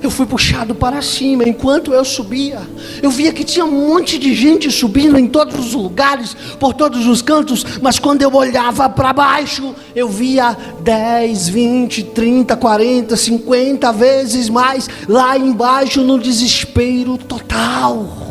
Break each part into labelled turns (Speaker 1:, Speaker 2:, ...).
Speaker 1: eu fui puxado para cima. Enquanto eu subia, eu via que tinha um monte de gente subindo em todos os lugares, por todos os cantos. Mas quando eu olhava para baixo, eu via 10, 20, 30, 40, 50 vezes mais lá embaixo, no desespero total.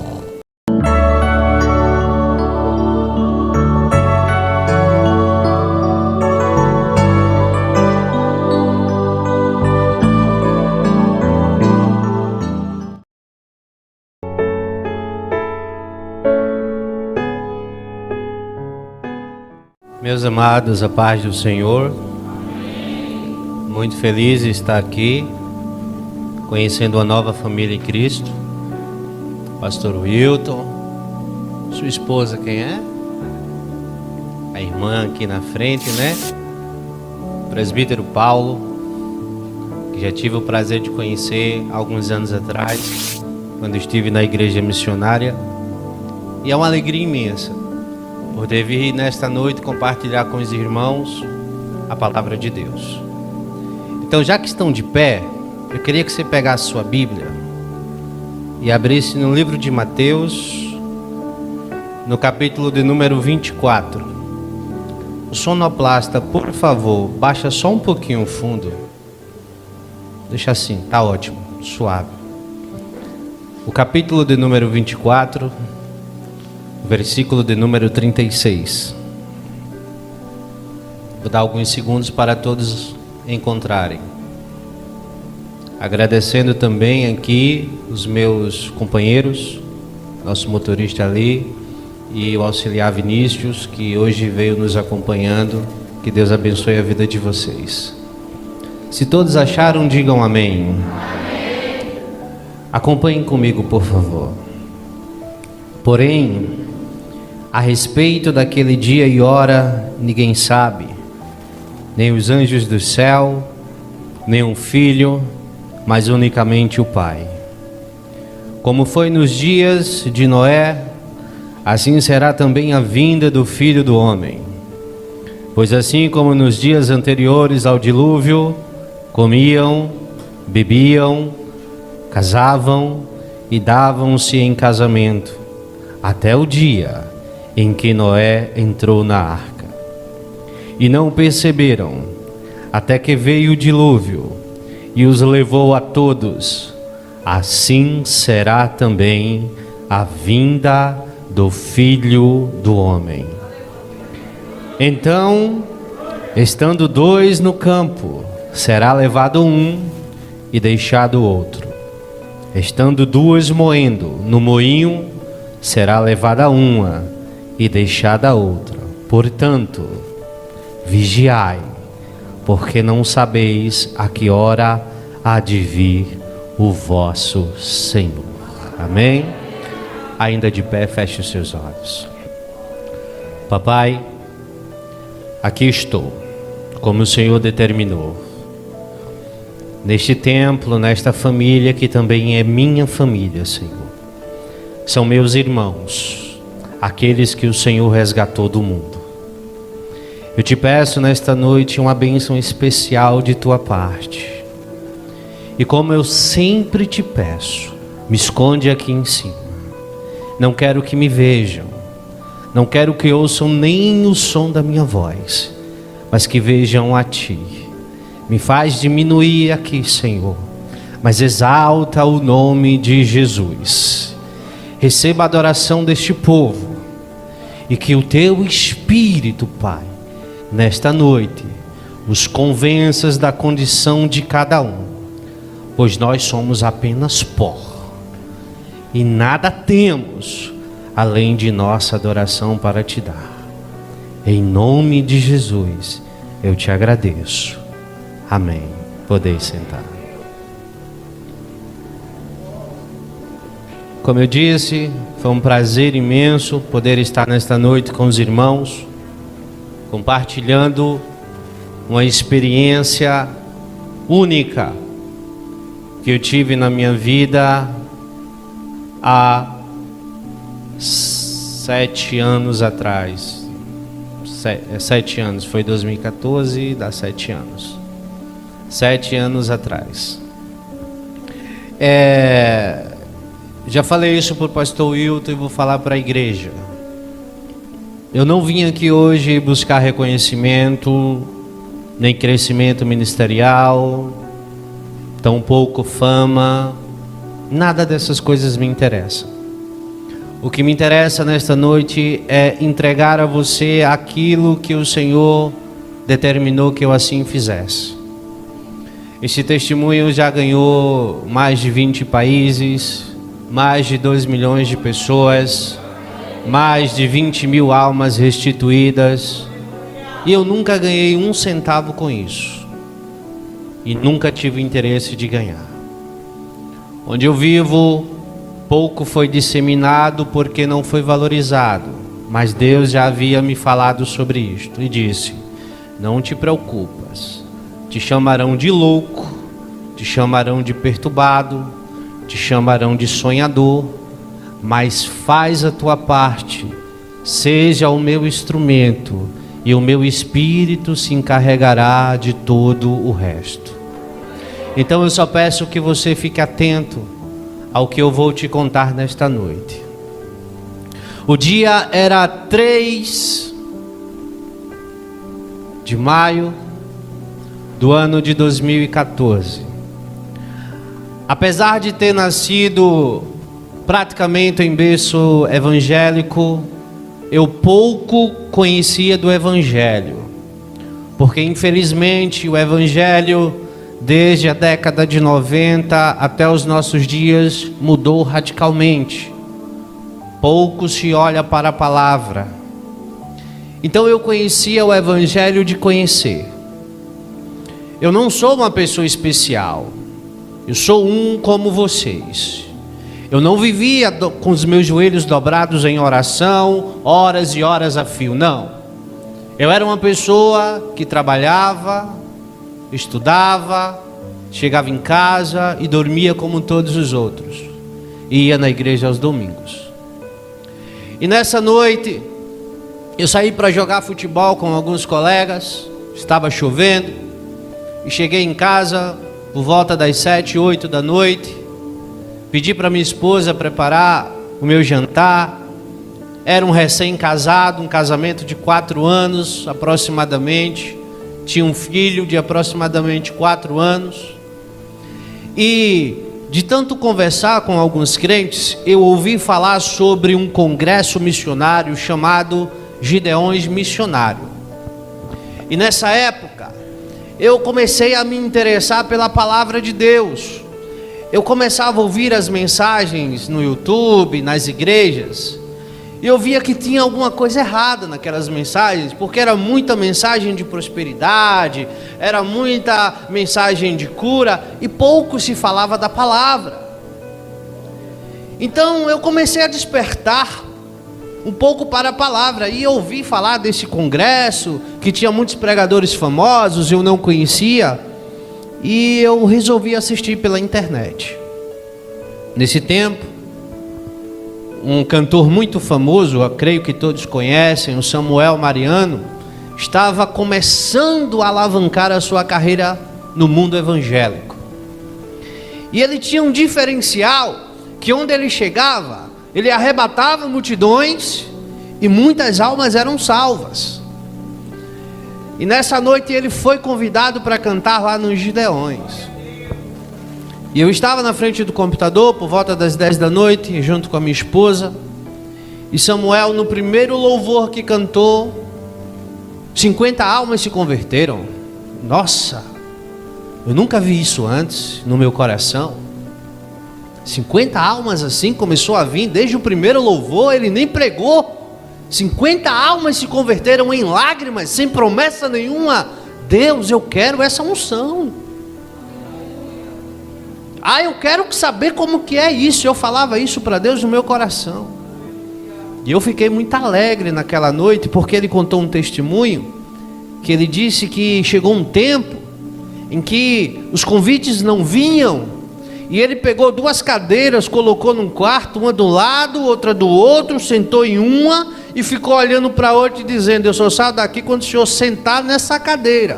Speaker 2: Meus amados, a paz do Senhor. Muito feliz de estar aqui, conhecendo uma nova família em Cristo. Pastor Wilton, sua esposa quem é? A irmã aqui na frente, né? Presbítero Paulo, que já tive o prazer de conhecer alguns anos atrás, quando estive na igreja missionária. E é uma alegria imensa poder vir nesta noite compartilhar com os irmãos a palavra de Deus. Então, já que estão de pé, eu queria que você pegasse sua Bíblia e abrisse no livro de Mateus, no capítulo de número 24. O sonoplasta, por favor, baixa só um pouquinho o fundo. Deixa assim, tá ótimo, suave. O capítulo de número 24, versículo de número 36. Vou dar alguns segundos para todos encontrarem. Agradecendo também aqui os meus companheiros, nosso motorista ali e o auxiliar Vinícius, que hoje veio nos acompanhando. Que Deus abençoe a vida de vocês. Se todos acharam, digam amém. Amém. Acompanhem comigo, por favor. Porém, a respeito daquele dia e hora, ninguém sabe, nem os anjos do céu, nem o Filho, mas unicamente o Pai. Como foi nos dias de Noé, assim será também a vinda do Filho do Homem. Pois assim como nos dias anteriores ao dilúvio, comiam, bebiam, casavam e davam-se em casamento, até o dia em que Noé entrou na arca. E não perceberam, até que veio o dilúvio e os levou a todos. Assim será também a vinda do Filho do Homem. Então, estando dois no campo, será levado um e deixado outro. Estando duas moendo no moinho, será levada uma e deixada a outra. Portanto, vigiai, porque não sabeis a que hora há de vir o vosso Senhor. Amém? Ainda de pé, feche os seus olhos. Papai, aqui estou, como o Senhor determinou, neste templo, nesta família que também é minha família, Senhor. São meus irmãos, aqueles que o Senhor resgatou do mundo. Eu te peço nesta noite uma bênção especial de tua parte. E como eu sempre te peço, me esconde aqui em cima. Não quero que me vejam, não quero que ouçam nem o som da minha voz, mas que vejam a ti. Me faz diminuir aqui, Senhor, mas exalta o nome de Jesus. Receba a adoração deste povo e que o teu Espírito, Pai, nesta noite, os convenças da condição de cada um, pois nós somos apenas pó e nada temos além de nossa adoração para te dar. Em nome de Jesus, eu te agradeço. Amém. Podeis sentar. Como eu disse, foi um prazer imenso poder estar nesta noite com os irmãos, compartilhando uma experiência única que eu tive na minha vida há 7 anos atrás. 7 anos, foi 2014, dá 7 anos. 7 anos atrás. Já falei isso para o pastor Wilton e vou falar para a igreja. Eu não vim aqui hoje buscar reconhecimento, nem crescimento ministerial, tampouco fama, nada dessas coisas me interessa. O que me interessa nesta noite é entregar a você aquilo que o Senhor determinou que eu assim fizesse. Esse testemunho já ganhou mais de 20 países, mais de 2 milhões de pessoas, mais de 20 mil almas restituídas, e eu nunca ganhei um centavo com isso, e nunca tive interesse de ganhar. Onde eu vivo, pouco foi disseminado porque não foi valorizado, mas Deus já havia me falado sobre isto e disse: não te preocupas, te chamarão de louco, te chamarão de perturbado, te chamarão de sonhador, mas faz a tua parte, seja o meu instrumento, e o meu Espírito se encarregará de todo o resto. Então eu só peço que você fique atento ao que eu vou te contar nesta noite. O dia era 3 de maio do ano de 2014. Apesar de ter nascido praticamente em berço evangélico, eu pouco conhecia do Evangelho, porque infelizmente o Evangelho, desde a década de 90 até os nossos dias, mudou radicalmente. Pouco se olha para a palavra. Então eu conhecia o Evangelho de conhecer. Eu não sou uma pessoa especial, eu sou um como vocês. Eu não vivia com os meus joelhos dobrados em oração, horas e horas a fio, não. Eu era uma pessoa que trabalhava, estudava, chegava em casa e dormia como todos os outros. E ia na igreja aos domingos. E nessa noite, eu saí para jogar futebol com alguns colegas, estava chovendo, e cheguei em casa por volta das 7, 8 da noite. Pedi para minha esposa preparar o meu jantar. Era um recém-casado, um casamento de 4 anos aproximadamente. Tinha um filho de aproximadamente 4 anos. E de tanto conversar com alguns crentes, eu ouvi falar sobre um congresso missionário chamado Gideões Missionário. E nessa época, eu comecei a me interessar pela palavra de Deus. Eu começava a ouvir as mensagens no YouTube, nas igrejas, e eu via que tinha alguma coisa errada naquelas mensagens, porque era muita mensagem de prosperidade, era muita mensagem de cura, e pouco se falava da palavra. Então eu comecei a despertar um pouco para a palavra, e ouvi falar desse congresso, que tinha muitos pregadores famosos, eu não conhecia, e eu resolvi assistir pela internet. Nesse tempo, um cantor muito famoso, eu creio que todos conhecem, o Samuel Mariano, estava começando a alavancar a sua carreira no mundo evangélico. E ele tinha um diferencial, que onde ele chegava, ele arrebatava multidões e muitas almas eram salvas. E nessa noite ele foi convidado para cantar lá nos Gideões. E eu estava na frente do computador por volta das 10 da noite, junto com a minha esposa. E Samuel, no primeiro louvor que cantou, 50 almas se converteram. Nossa, eu nunca vi isso antes no meu coração. 50 almas assim começou a vir desde o primeiro louvor, ele nem pregou. 50 almas se converteram em lágrimas, sem promessa nenhuma. Deus, eu quero essa unção. Eu quero saber como que é isso. Eu falava isso para Deus no meu coração. E eu fiquei muito alegre naquela noite, porque ele contou um testemunho, que ele disse que chegou um tempo em que os convites não vinham, e ele pegou 2 cadeiras, colocou num quarto, uma do lado, outra do outro, sentou em uma e ficou olhando para outra e dizendo: eu só saio daqui quando o senhor sentar nessa cadeira.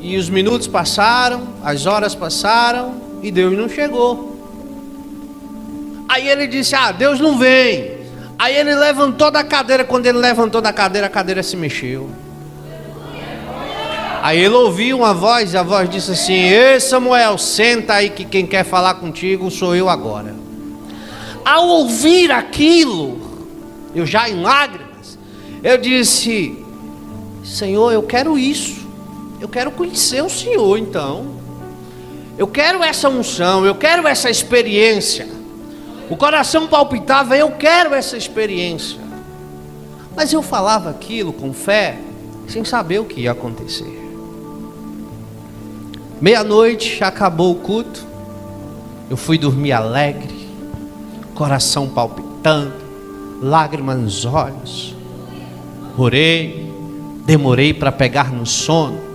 Speaker 2: E os minutos passaram, as horas passaram e Deus não chegou. Aí ele disse: Deus não vem. Aí ele levantou da cadeira. Quando ele levantou da cadeira, a cadeira se mexeu. Aí ele ouviu uma voz, e a voz disse assim: Ei, Samuel, senta aí que quem quer falar contigo sou eu agora. Ao ouvir aquilo, eu já em lágrimas, eu disse: Senhor, eu quero isso. Eu quero conhecer o Senhor então. Eu quero essa unção, eu quero essa experiência. O coração palpitava, eu quero essa experiência. Mas eu falava aquilo com fé, sem saber o que ia acontecer. Meia-noite, acabou o culto. Eu fui dormir alegre, coração palpitando, lágrimas nos olhos. Orei, demorei para pegar no sono.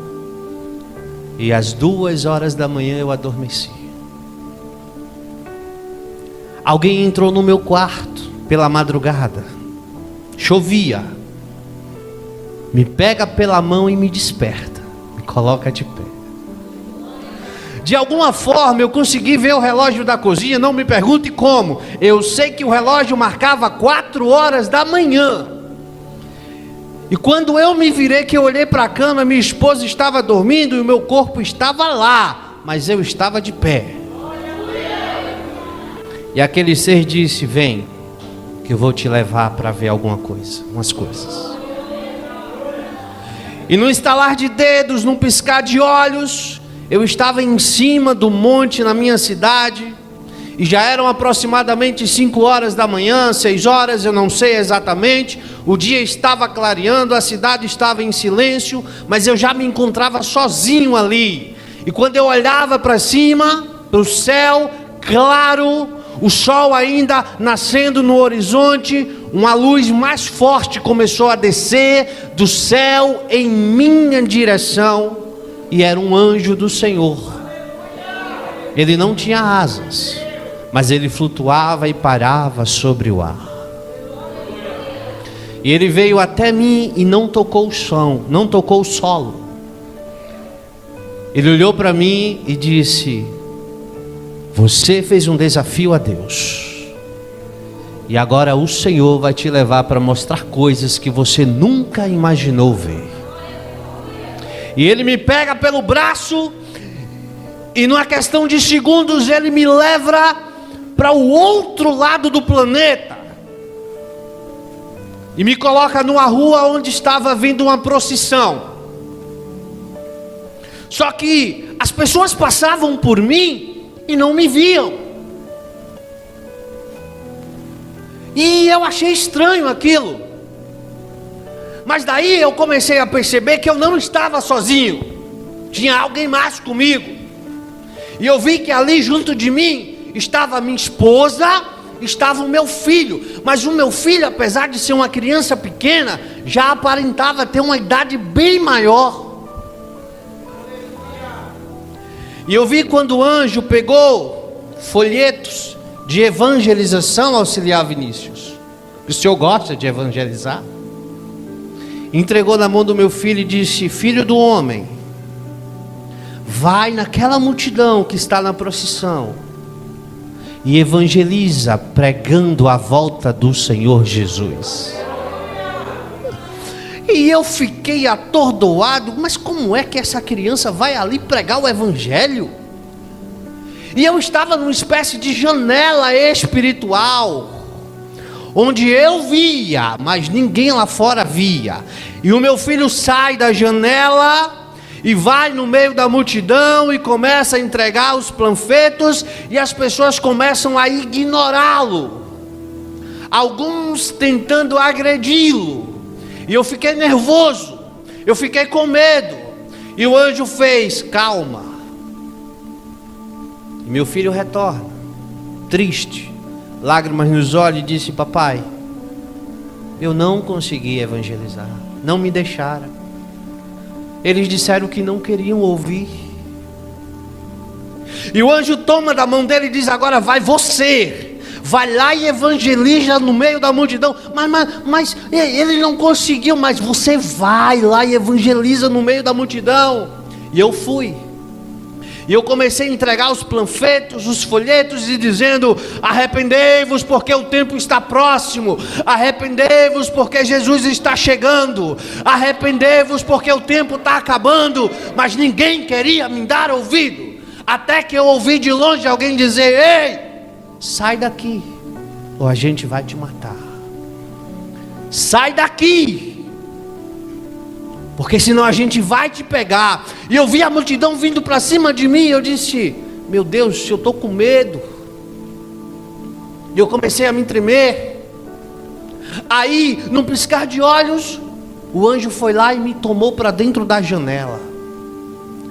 Speaker 2: E às 2h da manhã eu adormeci. Alguém entrou no meu quarto pela madrugada. Chovia. Me pega pela mão e me desperta. Me coloca de pé. De alguma forma eu consegui ver o relógio da cozinha. Não me pergunte como. Eu sei que o relógio marcava 4h da manhã. E quando eu me virei, que eu olhei para a cama, minha esposa estava dormindo e o meu corpo estava lá, mas eu estava de pé. E aquele ser disse: Vem, que eu vou te levar para ver alguma coisa, umas coisas. E num estalar de dedos, num piscar de olhos, eu estava em cima do monte na minha cidade. E já eram aproximadamente 5h da manhã, 6h, eu não sei exatamente. O dia estava clareando, a cidade estava em silêncio, mas eu já me encontrava sozinho ali. E quando eu olhava para cima, para o céu claro, o sol ainda nascendo no horizonte, uma luz mais forte começou a descer do céu em minha direção, e era um anjo do Senhor. Ele não tinha asas, mas ele flutuava e parava sobre o ar. E ele veio até mim e não tocou o chão, não tocou o solo. Ele olhou para mim e disse: Você fez um desafio a Deus, e agora o Senhor vai te levar para mostrar coisas que você nunca imaginou ver. E ele me pega pelo braço, e numa questão de segundos ele me leva para o outro lado do planeta, e me coloca numa rua onde estava vindo uma procissão. Só que as pessoas passavam por mim e não me viam. E eu achei estranho aquilo. Mas daí eu comecei a perceber que eu não estava sozinho. Tinha alguém mais comigo. E eu vi que ali junto de mim estava minha esposa, estava o meu filho. Mas o meu filho, apesar de ser uma criança pequena, já aparentava ter uma idade bem maior. E eu vi quando o anjo pegou folhetos de evangelização, auxiliar Vinícius. O senhor gosta de evangelizar? Entregou na mão do meu filho e disse: Filho do homem, vai naquela multidão que está na procissão e evangeliza, pregando a volta do Senhor Jesus. E eu fiquei atordoado. Mas como é que essa criança vai ali pregar o evangelho? E eu estava numa espécie de janela espiritual, onde eu via, mas ninguém lá fora via. E o meu filho sai da janela e vai no meio da multidão e começa a entregar os panfletos, e as pessoas começam a ignorá-lo, alguns tentando agredi-lo. E eu fiquei nervoso, eu fiquei com medo. E o anjo fez: calma. E meu filho retorna, triste, lágrimas nos olhos, e disse: papai, eu não consegui evangelizar, não me deixaram. Eles disseram que não queriam ouvir. E o anjo toma da mão dele e diz: agora vai você. Vai lá e evangeliza no meio da multidão. Mas ele não conseguiu. Mas você vai lá e evangeliza no meio da multidão.
Speaker 1: E eu fui. E eu comecei a entregar os panfletos, os folhetos e dizendo: arrependei-vos porque o tempo está próximo, arrependei-vos porque Jesus está chegando, arrependei-vos porque o tempo está acabando. Mas ninguém queria me dar ouvido, até que eu ouvi de longe alguém dizer: ei, sai daqui, ou a gente vai te matar. Sai daqui, porque senão a gente vai te pegar. E eu vi a multidão vindo para cima de mim. Eu disse: meu Deus, eu estou com medo. E eu comecei a me tremer. Aí, num piscar de olhos, o anjo foi lá e me tomou para dentro da janela.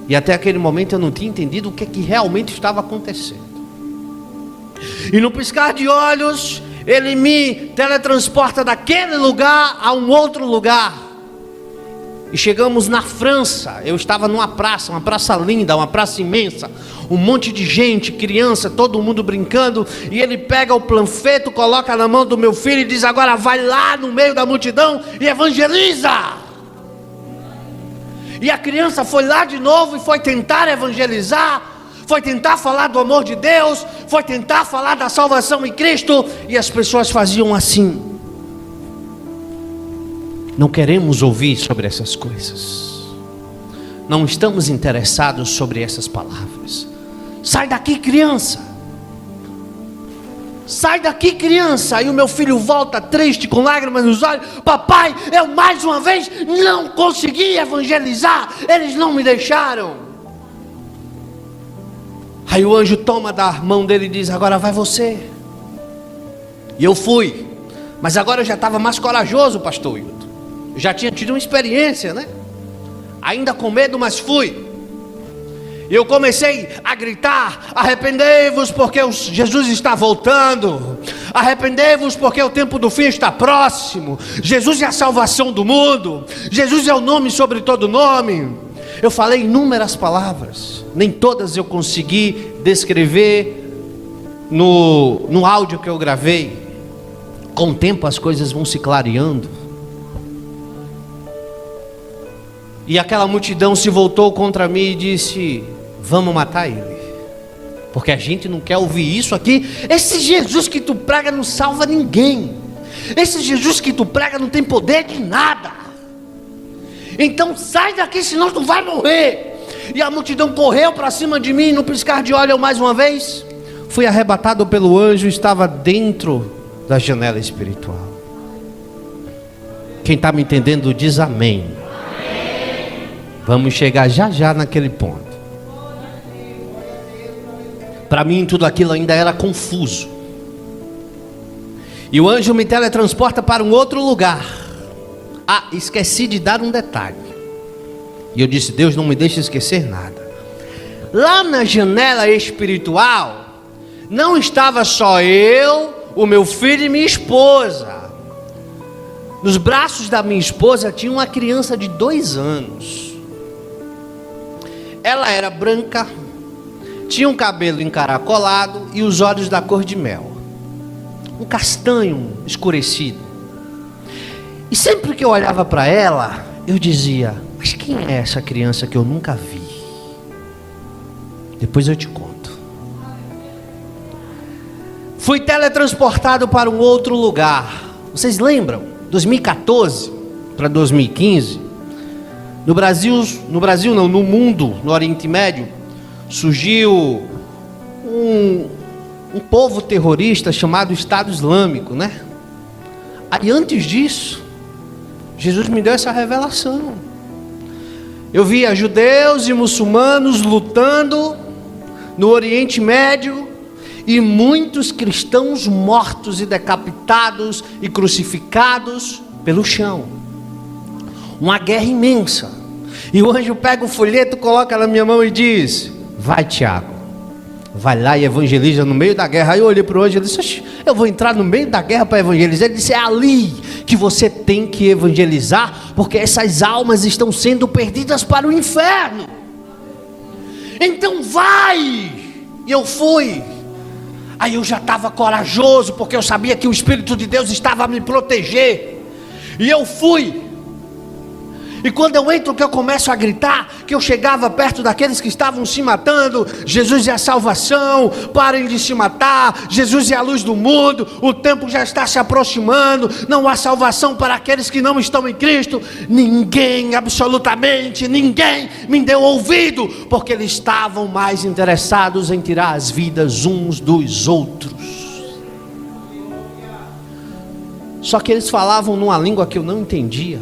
Speaker 1: E até aquele momento eu não tinha entendido o que realmente estava acontecendo. E no piscar de olhos, ele me teletransporta daquele lugar a um outro lugar. E chegamos na França. Eu estava numa praça, uma praça linda, uma praça imensa, um monte de gente, criança, todo mundo brincando. E ele pega o panfleto, coloca na mão do meu filho e diz: agora vai lá no meio da multidão e evangeliza. E a criança foi lá de novo e foi tentar evangelizar, foi tentar falar do amor de Deus, foi tentar falar da salvação em Cristo. E as pessoas faziam assim: não queremos ouvir sobre essas coisas, não estamos interessados sobre essas palavras. Sai daqui, criança, sai daqui, criança. E o meu filho volta triste, com lágrimas nos olhos: papai, eu mais uma vez não consegui evangelizar, eles não me deixaram. Aí o anjo toma da mão dele e diz: agora vai você. E eu fui, mas agora eu já estava mais corajoso, pastor Hilton. Eu já tinha tido uma experiência, né? Ainda com medo, mas fui. E eu comecei a gritar: arrependei-vos porque Jesus está voltando, arrependei-vos porque o tempo do fim está próximo. Jesus é a salvação do mundo, Jesus é o nome sobre todo nome. Eu falei inúmeras palavras, nem todas eu consegui descrever no áudio que eu gravei. Com o tempo as coisas vão se clareando. E aquela multidão se voltou contra mim e disse: vamos matar ele, porque a gente não quer ouvir isso aqui. Esse Jesus que tu prega não salva ninguém, esse Jesus que tu prega não tem poder de nada, então sai daqui, senão tu vai morrer. E a multidão correu para cima de mim. No piscar de olhos, eu mais uma vez fui arrebatado pelo anjo, estava dentro da janela espiritual. Quem está me entendendo diz amém. Vamos chegar já já naquele ponto. Para mim tudo aquilo ainda era confuso. E o anjo me teletransporta para um outro lugar. Ah, esqueci de dar um detalhe. E eu disse: Deus, não me deixe esquecer nada. Lá na janela espiritual não estava só eu, o meu filho e minha esposa. Nos braços da minha esposa tinha uma criança de 2 anos. Ela era branca, tinha um cabelo encaracolado e os olhos da cor de mel, um castanho escurecido. E sempre que eu olhava para ela, eu dizia: mas quem é essa criança que eu nunca vi? Depois eu te conto. Fui teletransportado para um outro lugar. Vocês lembram? 2014 para 2015. No Brasil não, no mundo, no Oriente Médio, surgiu um povo terrorista chamado Estado Islâmico, né? Aí antes disso, Jesus me deu essa revelação. Eu via judeus e muçulmanos lutando no Oriente Médio, e muitos cristãos mortos e decapitados e crucificados pelo chão. Uma guerra imensa. E o anjo pega o folheto, coloca na minha mão e diz: vai, Tiago, vai lá e evangeliza no meio da guerra. Aí eu olhei para o anjo e disse: eu vou entrar no meio da guerra para evangelizar? Ele disse: é ali que você tem que evangelizar, porque essas almas estão sendo perdidas para o inferno. Então vai. E eu fui. Aí eu já estava corajoso, porque eu sabia que o Espírito de Deus estava a me proteger. E eu fui. E quando eu entro, que eu começo a gritar, que eu chegava perto daqueles que estavam se matando: Jesus é a salvação, parem de se matar, Jesus é a luz do mundo, o tempo já está se aproximando, não há salvação para aqueles que não estão em Cristo. Ninguém, absolutamente ninguém me deu ouvido, porque eles estavam mais interessados em tirar as vidas uns dos outros. Só que eles falavam numa língua que eu não entendia,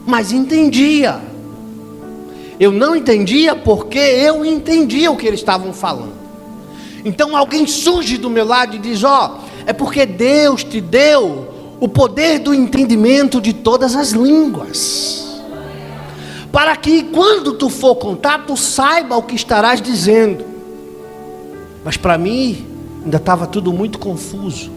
Speaker 1: mas entendia. Eu não entendia porque eu entendia o que eles estavam falando. Então alguém surge do meu lado e diz: é porque Deus te deu o poder do entendimento de todas as línguas, para que quando tu for contar, tu saiba o que estarás dizendo. Mas para mim ainda estava tudo muito confuso.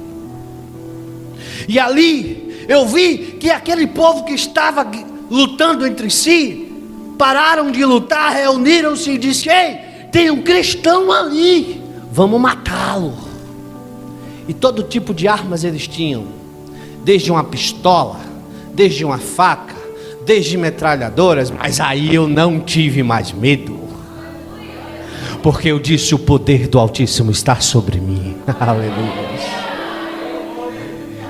Speaker 1: E ali eu vi que aquele povo que estava lutando entre si, pararam de lutar, reuniram-se e disseram: ei, tem um cristão ali, vamos matá-lo. E todo tipo de armas eles tinham, desde uma pistola, desde uma faca, desde metralhadoras. Mas aí eu não tive mais medo, porque eu disse: o poder do Altíssimo está sobre mim. Aleluia.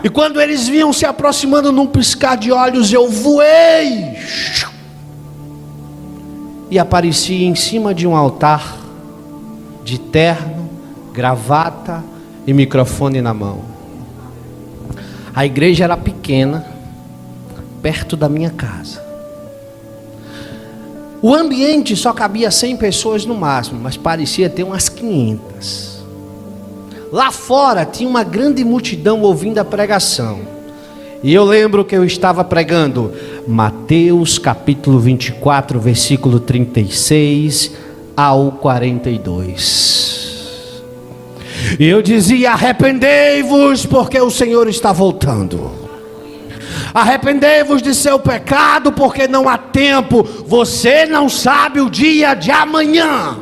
Speaker 1: E quando eles vinham se aproximando num piscar de olhos, eu voei e apareci em cima de um altar, de terno, gravata e microfone na mão. A igreja era pequena, perto da minha casa. O ambiente só cabia 100 pessoas no máximo, mas parecia ter umas 500. Lá fora tinha uma grande multidão ouvindo a pregação. E eu lembro que eu estava pregando Mateus capítulo 24, versículo 36 ao 42. E eu dizia: arrependei-vos, porque o Senhor está voltando. Arrependei-vos de seu pecado, porque não há tempo. Você não sabe o dia de amanhã.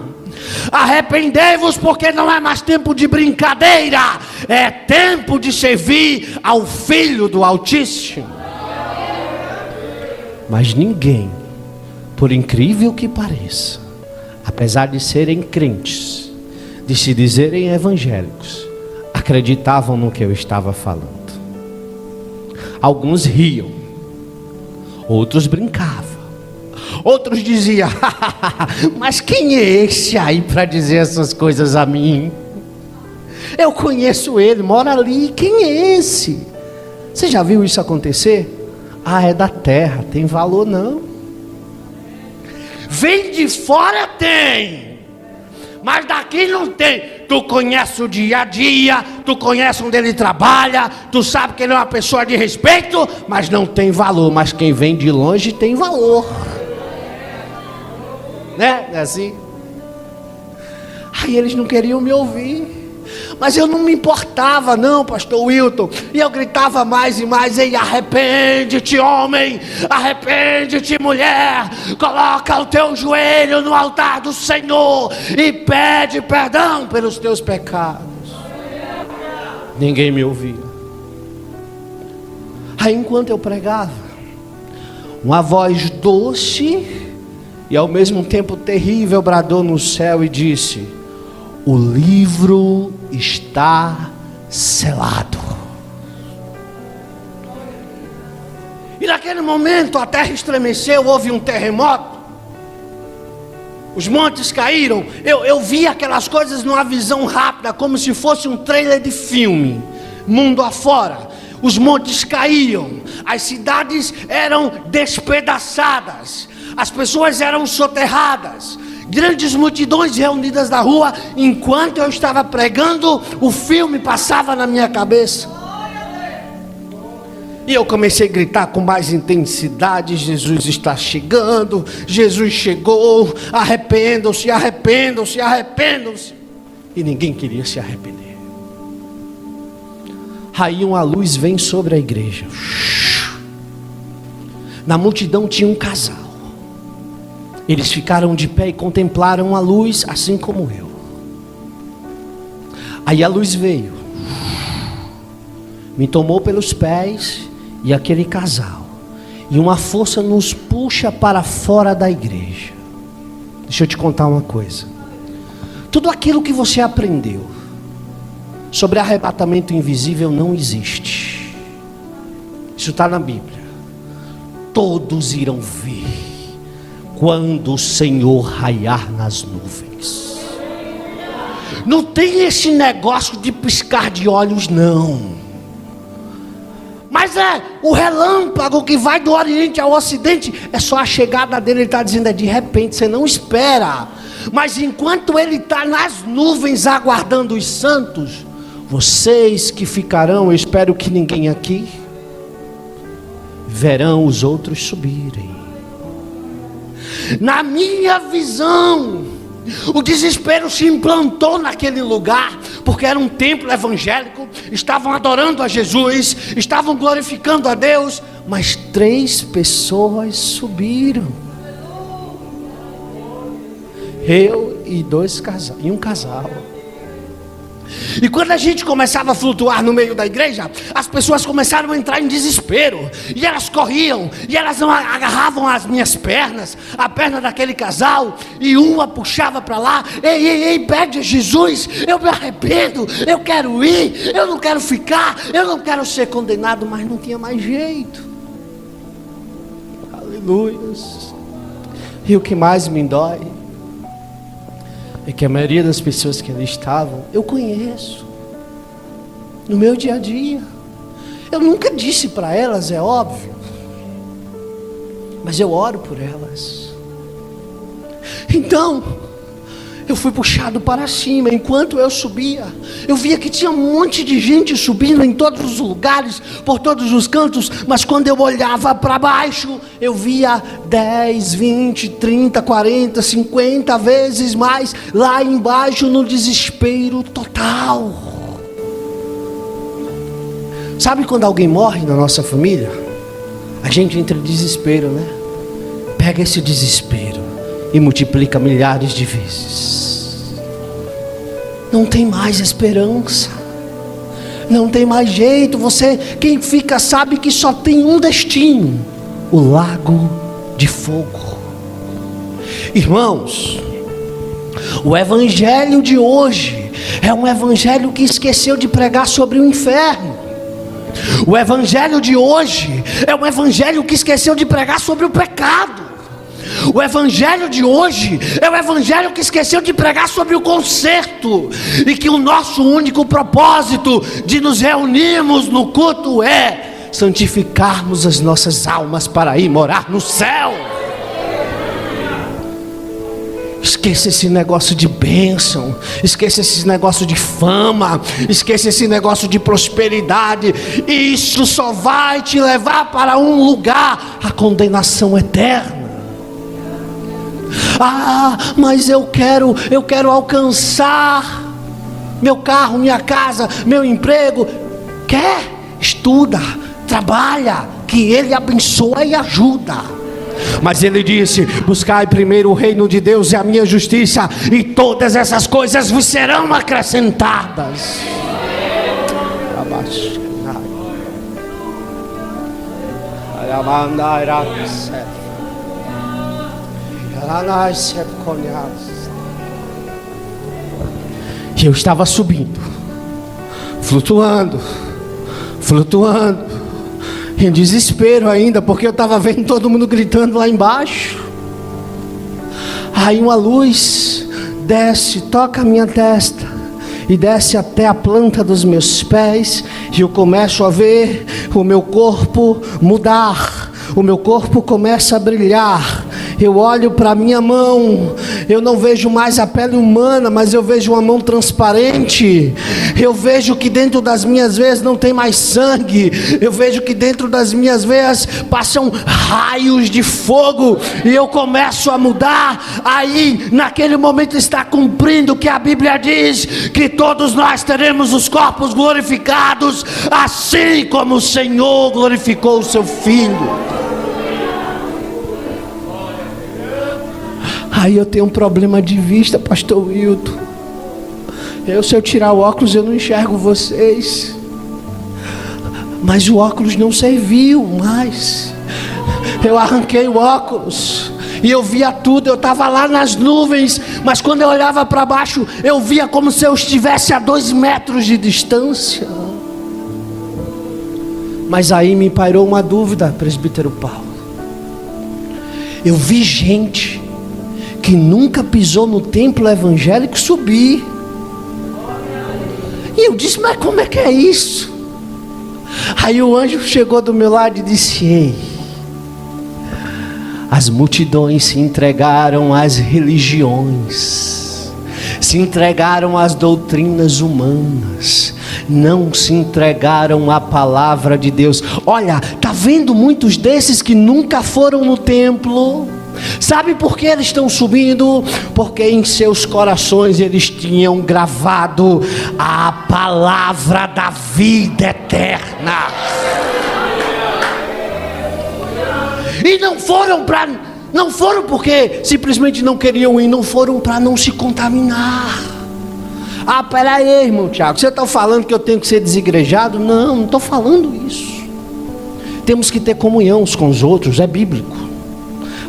Speaker 1: Arrependei-vos, porque não é mais tempo de brincadeira, é tempo de servir ao Filho do Altíssimo. Mas ninguém, por incrível que pareça, apesar de serem crentes, de se dizerem evangélicos, acreditavam no que eu estava falando. Alguns riam, outros brincavam, outros diziam: mas quem é esse aí para dizer essas coisas a mim? Eu conheço ele, mora ali, quem é esse? Você já viu isso acontecer? É da terra, tem valor não. Vem de fora tem, mas daqui não tem. Tu conhece o dia a dia, tu conhece onde ele trabalha, tu sabe que ele é uma pessoa de respeito, mas não tem valor. Mas quem vem de longe tem valor, né? É assim. Aí eles não queriam me ouvir, mas eu não me importava não, pastor Wilton. E eu gritava mais e mais: ei, arrepende-te, homem, arrepende-te, mulher, coloca o teu joelho no altar do Senhor e pede perdão pelos teus pecados. Ninguém me ouvia. Aí enquanto eu pregava, uma voz doce e ao mesmo tempo terrível bradou no céu e disse: o livro está selado. E naquele momento a terra estremeceu, houve um terremoto, os montes caíram. Eu vi aquelas coisas numa visão rápida, como se fosse um trailer de filme, mundo afora. Os montes caíam, as cidades eram despedaçadas, as pessoas eram soterradas, grandes multidões reunidas na rua. Enquanto eu estava pregando, o filme passava na minha cabeça. E eu comecei a gritar com mais intensidade: Jesus está chegando, Jesus chegou, arrependam-se, arrependam-se, arrependam-se. E ninguém queria se arrepender. Aí uma luz vem sobre a igreja. Na multidão tinha um casal. Eles ficaram de pé e contemplaram a luz, assim como eu. Aí a luz veio, me tomou pelos pés e aquele casal, E uma força nos puxa para fora da igreja. Deixa eu te contar uma coisa. Tudo aquilo que você aprendeu sobre arrebatamento invisível não existe. Isso está na Bíblia. Todos irão ver quando o Senhor raiar nas nuvens. Não tem esse negócio de piscar de olhos, não. Mas é o relâmpago que vai do Oriente ao Ocidente. É só a chegada dele. Ele está dizendo, é de repente, você não espera. Mas enquanto ele está nas nuvens aguardando os santos, vocês que ficarão, eu espero que ninguém aqui, verão os outros subirem. Na minha visão, o desespero se implantou naquele lugar, porque era um templo evangélico, estavam adorando a Jesus, estavam glorificando a Deus, mas 3 pessoas subiram. Eu e um casal. E quando a gente começava a flutuar no meio da igreja, as pessoas começaram a entrar em desespero. E elas corriam, e elas agarravam as minhas pernas, a perna daquele casal, e uma puxava para lá. Ei, pede a Jesus, eu me arrependo, eu quero ir, eu não quero ficar, eu não quero ser condenado. Mas não tinha mais jeito. Aleluia. E o que mais me dói é que a maioria das pessoas que ali estavam, eu conheço, no meu dia a dia. Eu nunca disse para elas, é óbvio, mas eu oro por elas. Então, eu fui puxado para cima. Enquanto eu subia, eu via que tinha um monte de gente subindo em todos os lugares, por todos os cantos. Mas quando eu olhava para baixo, eu via 10, 20, 30, 40, 50 vezes mais lá embaixo, no desespero total. Sabe quando alguém morre na nossa família? A gente entra em desespero, né? Pega esse desespero e multiplica milhares de vezes. Não tem mais esperança, não tem mais jeito. Quem fica sabe que só tem um destino: o lago de fogo. Irmãos, o evangelho de hoje é um evangelho que esqueceu de pregar sobre o inferno. O evangelho de hoje é um evangelho que esqueceu de pregar sobre o pecado. O evangelho de hoje é o evangelho que esqueceu de pregar sobre o conserto, e que o nosso único propósito de nos reunirmos no culto é santificarmos as nossas almas para ir morar no céu. Esqueça esse negócio de bênção, esqueça esse negócio de fama, esqueça esse negócio de prosperidade. Isso só vai te levar para um lugar: a condenação eterna. Mas eu quero alcançar meu carro, minha casa, meu emprego. Quer? Estuda, trabalha, que Ele abençoa e ajuda. Mas Ele disse: buscai primeiro o reino de Deus e a minha justiça, e todas essas coisas vos serão acrescentadas. E eu estava subindo, flutuando, em desespero ainda, porque eu estava vendo todo mundo gritando lá embaixo. Aí uma luz desce, toca a minha testa e desce até a planta dos meus pés, e eu começo a ver o meu corpo mudar, o meu corpo começa a brilhar. Eu olho para a minha mão, eu não vejo mais a pele humana, mas eu vejo uma mão transparente. Eu vejo que dentro das minhas veias não tem mais sangue. Eu vejo que dentro das minhas veias passam raios de fogo, e eu começo a mudar. Aí, naquele momento, está cumprindo o que a Bíblia diz, que todos nós teremos os corpos glorificados, assim como o Senhor glorificou o seu Filho. Aí eu tenho um problema de vista, pastor Wilton. Se eu tirar o óculos, eu não enxergo vocês. Mas o óculos não serviu mais. Eu arranquei o óculos e eu via tudo. Eu estava lá nas nuvens, mas quando eu olhava para baixo, eu via como se eu estivesse a 2 metros de distância. Mas aí me pairou uma dúvida, presbítero Paulo. Eu vi gente que nunca pisou no templo evangélico subir. E eu disse, mas como é que é isso? Aí o anjo chegou do meu lado e disse, ei, as multidões se entregaram às religiões, se entregaram às doutrinas humanas, não se entregaram à palavra de Deus. Olha, tá vendo muitos desses que nunca foram no templo? Sabe por que eles estão subindo? Porque em seus corações eles tinham gravado a palavra da vida eterna. E não foram porque simplesmente não queriam ir, não foram para não se contaminar. Ah, peraí, irmão Tiago, você está falando que eu tenho que ser desigrejado? Não estou falando isso. Temos que ter comunhão uns com os outros, é bíblico,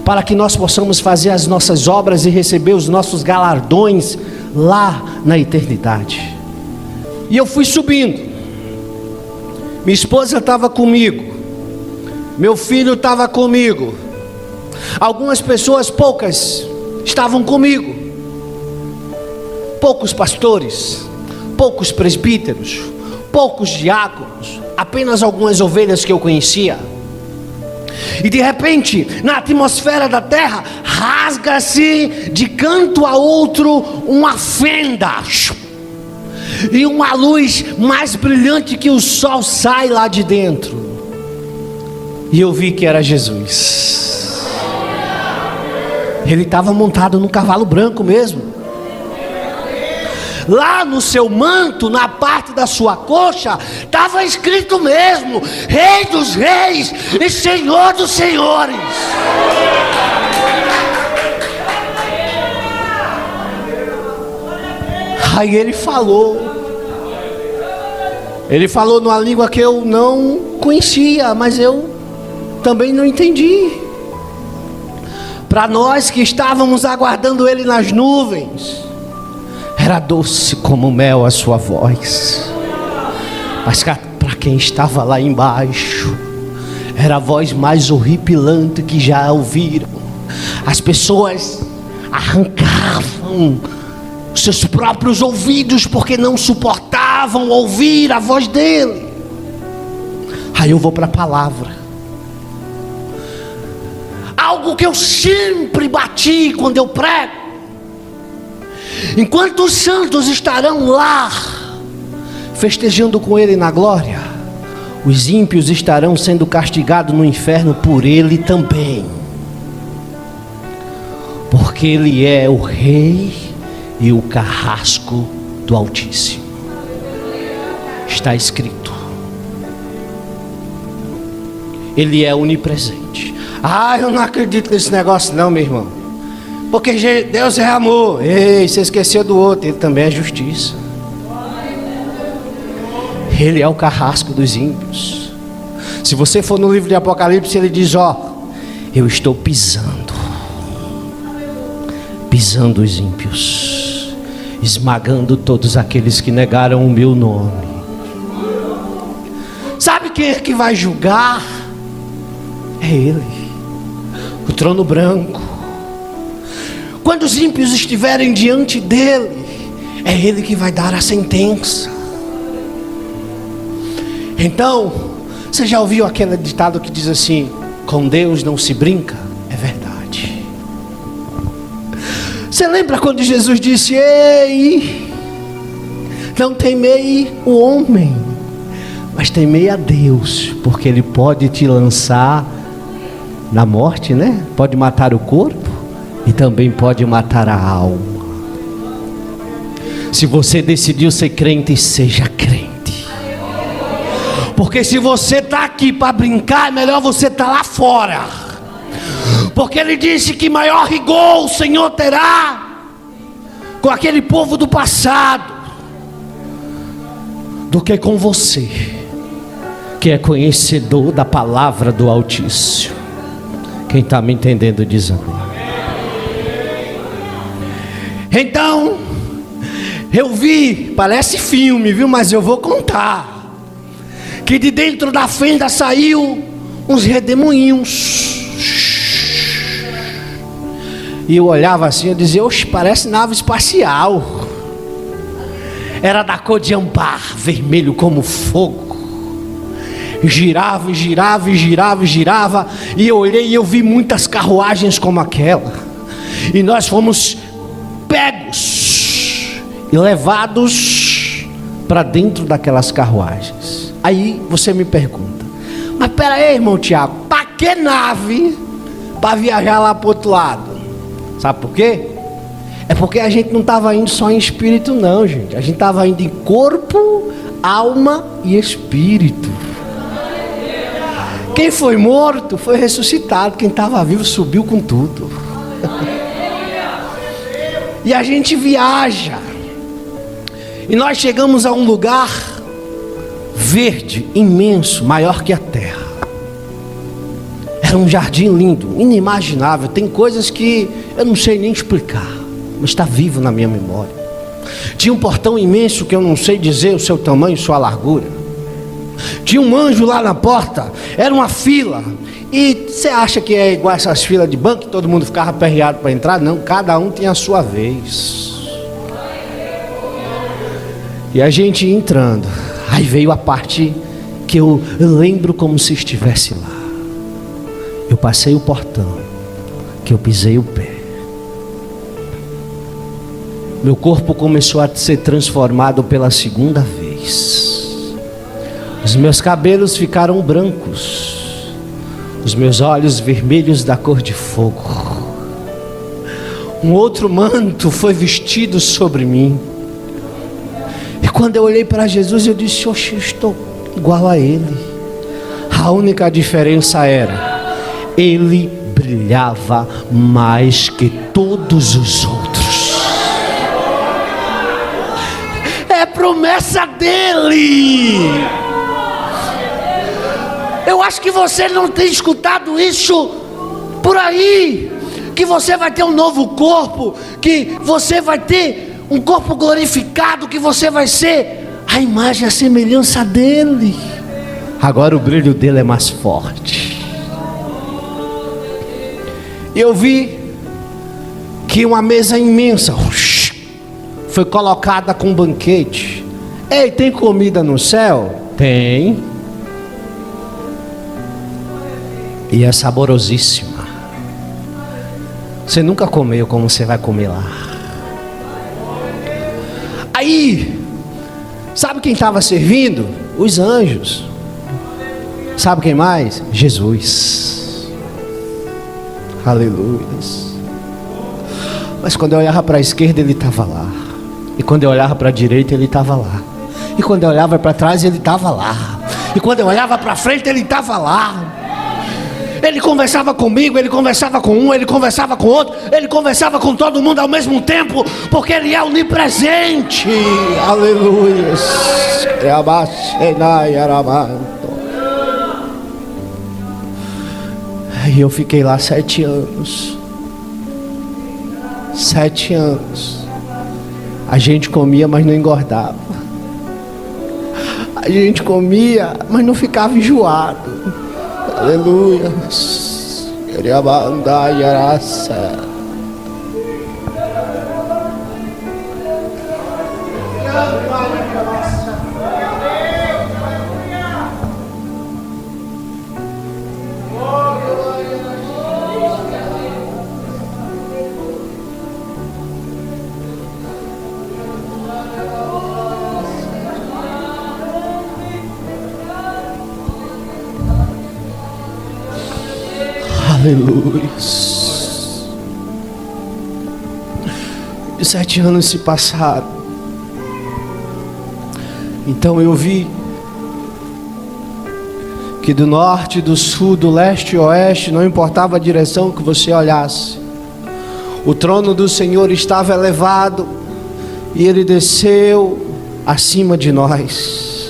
Speaker 1: para que nós possamos fazer as nossas obras e receber os nossos galardões lá na eternidade. E eu fui subindo, minha esposa estava comigo, meu filho estava comigo, algumas pessoas, poucas, estavam comigo. Poucos pastores, poucos presbíteros, poucos diáconos, apenas algumas ovelhas que eu conhecia. E de repente, na atmosfera da terra, rasga-se de canto a outro uma fenda, e uma luz mais brilhante que o sol sai lá de dentro. E eu vi que era Jesus. Ele estava montado num cavalo branco mesmo. Lá no seu manto, na parte da sua coxa, estava escrito mesmo: Rei dos Reis e Senhor dos Senhores. Aí ele falou numa língua que eu não conhecia, mas eu também não entendi. Para nós que estávamos aguardando ele nas nuvens, era doce como mel a sua voz, mas para quem estava lá embaixo, era a voz mais horripilante que já ouviram. As pessoas arrancavam seus próprios ouvidos porque não suportavam ouvir a voz dele. Aí eu vou para a palavra, algo que eu sempre bati quando eu prego. Enquanto os santos estarão lá festejando com ele na glória, os ímpios estarão sendo castigados no inferno por ele também, porque ele é o rei e o carrasco do Altíssimo. Está escrito. Ele é onipresente. Ah, eu não acredito nesse negócio não, meu irmão, porque Deus é amor. Ei, você esqueceu do outro, ele também é justiça. Ele é o carrasco dos ímpios. Se você for no livro de Apocalipse, ele diz, eu estou pisando os ímpios, esmagando todos aqueles que negaram o meu nome. Sabe quem é que vai julgar? É ele, o trono branco. Quando os ímpios estiverem diante dele, é ele que vai dar a sentença. Então, você já ouviu aquele ditado que diz assim: com Deus não se brinca? É verdade. Você lembra quando Jesus disse: ei, não temei o homem, mas temei a Deus, porque ele pode te lançar na morte, né? Pode matar o corpo e também pode matar a alma. Se você decidiu ser crente, seja crente. Porque se você está aqui para brincar, é melhor você estar lá fora. Porque ele disse que maior rigor o Senhor terá com aquele povo do passado do que com você, que é conhecedor da palavra do Altíssimo. Quem está me entendendo diz amém. Então, eu vi, parece filme, viu? Mas eu vou contar. Que de dentro da fenda saiu uns redemoinhos. E eu olhava assim, eu dizia, oxe, parece nave espacial. Era da cor de âmbar, vermelho como fogo. Girava, girava, girava, girava. E eu olhei e eu vi muitas carruagens como aquela. E nós fomos pegos e levados para dentro daquelas carruagens. Aí você me pergunta, mas pera aí, irmão Tiago, para que nave para viajar lá para o outro lado? Sabe por quê? É porque a gente não estava indo só em espírito não, gente. A gente estava indo em corpo, alma e espírito. Quem foi morto foi ressuscitado. Quem estava vivo subiu com tudo. E a gente viaja. E nós chegamos a um lugar verde, imenso, maior que a terra. Era um jardim lindo, inimaginável. Tem coisas que eu não sei nem explicar, mas está vivo na minha memória. Tinha um portão imenso que eu não sei dizer o seu tamanho, sua largura. Tinha um anjo lá na porta. Era uma fila. E você acha que é igual essas filas de banco, que todo mundo ficava aperreado para entrar? Não, cada um tinha a sua vez. E a gente ia entrando. Aí veio a parte que eu lembro como se estivesse lá. Eu passei o portão, que eu pisei o pé. Meu corpo começou a ser transformado pela segunda vez. Os meus cabelos ficaram brancos. Os meus olhos vermelhos da cor de fogo. Um outro manto foi vestido sobre mim. E quando eu olhei para Jesus, eu disse, oxe, eu estou igual a Ele. A única diferença era, Ele brilhava mais que todos os outros. É promessa dele. Eu acho que você não tem escutado isso por aí, que você vai ter um novo corpo, que você vai ter um corpo glorificado, que você vai ser a imagem e a semelhança dele. Agora o brilho dele é mais forte. Eu vi que uma mesa imensa foi colocada com um banquete. Ei, tem comida no céu? Tem. E é saborosíssima. Você nunca comeu como você vai comer lá. Aí, sabe quem estava servindo? Os anjos. Sabe quem mais? Jesus. Aleluia. Mas quando eu olhava para a esquerda, ele estava lá. E quando eu olhava para a direita, ele estava lá. E quando eu olhava para trás, ele estava lá. E quando eu olhava para frente, ele estava lá. Ele conversava comigo, ele conversava com um, ele conversava com outro, ele conversava com todo mundo ao mesmo tempo, porque ele é onipresente. Aleluia. E eu fiquei lá 7 anos. 7 anos. A gente comia, mas não engordava. A gente comia, mas não ficava enjoado. Aleluia. Queria mandar graça. Aleluia. E 7 anos se passaram. Então eu vi que do norte, do sul, do leste e oeste, não importava a direção que você olhasse, o trono do Senhor estava elevado e ele desceu acima de nós.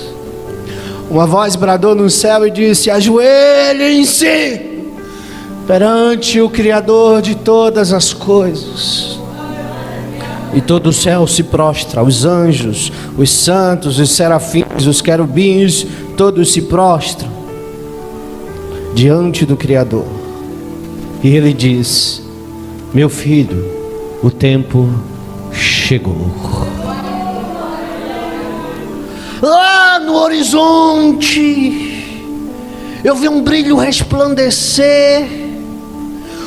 Speaker 1: Uma voz bradou no céu e disse: ajoelhem-se perante o Criador de todas as coisas. E todo o céu se prostra, os anjos, os santos, os serafins, os querubins, todos se prostram diante do Criador. E ele diz: meu filho, o tempo chegou. Lá no horizonte, eu vi um brilho resplandecer.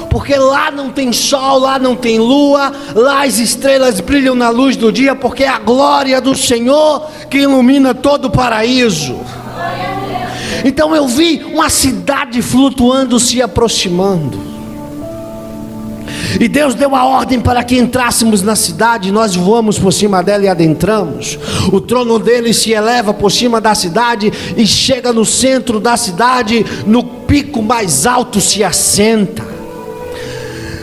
Speaker 1: Porque lá não tem sol, lá não tem lua, lá as estrelas brilham na luz do dia, porque é a glória do Senhor que ilumina todo o paraíso. Então eu vi uma cidade flutuando, se aproximando. E Deus deu a ordem para que entrássemos na cidade. Nós voamos por cima dela e adentramos. O trono dele se eleva por cima da cidade e chega no centro da cidade, no pico mais alto se assenta.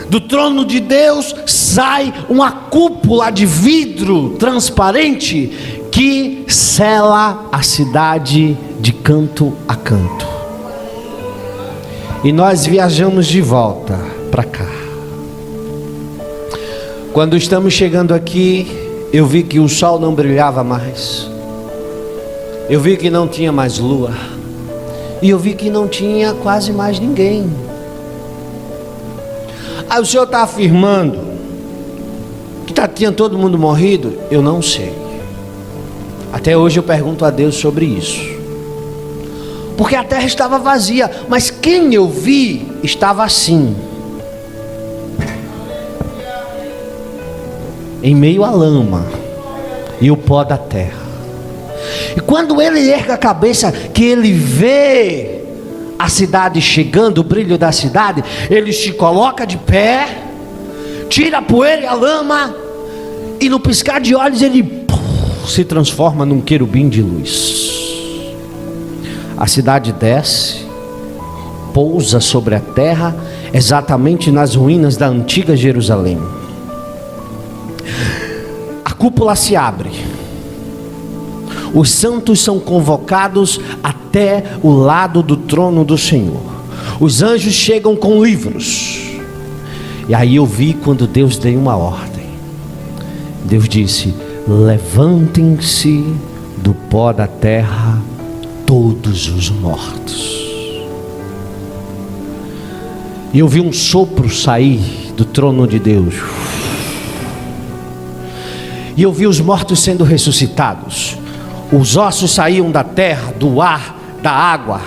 Speaker 1: Do trono de Deus sai uma cúpula de vidro transparente que cela a cidade de canto a canto. E nós viajamos de volta para cá. Quando estamos chegando aqui, eu vi que o sol não brilhava mais. Eu vi que não tinha mais lua. E eu vi que não tinha quase mais ninguém. Aí o Senhor está afirmando que tinha todo mundo morrido? Eu não sei. Até hoje eu pergunto a Deus sobre isso. Porque a terra estava vazia, mas quem eu vi estava assim, em meio à lama e o pó da terra. E quando ele ergue a cabeça, que ele vê a cidade chegando, o brilho da cidade, ele se coloca de pé, tira a poeira e a lama, e no piscar de olhos ele se transforma num querubim de luz. A cidade desce, pousa sobre a terra, exatamente nas ruínas da antiga Jerusalém. A cúpula se abre. Os santos são convocados até o lado do trono do Senhor. Os anjos chegam com livros. E aí eu vi quando Deus deu uma ordem. Deus disse: levantem-se do pó da terra todos os mortos. E eu vi um sopro sair do trono de Deus. E eu vi os mortos sendo ressuscitados. Os ossos saíam da terra, do ar, da água.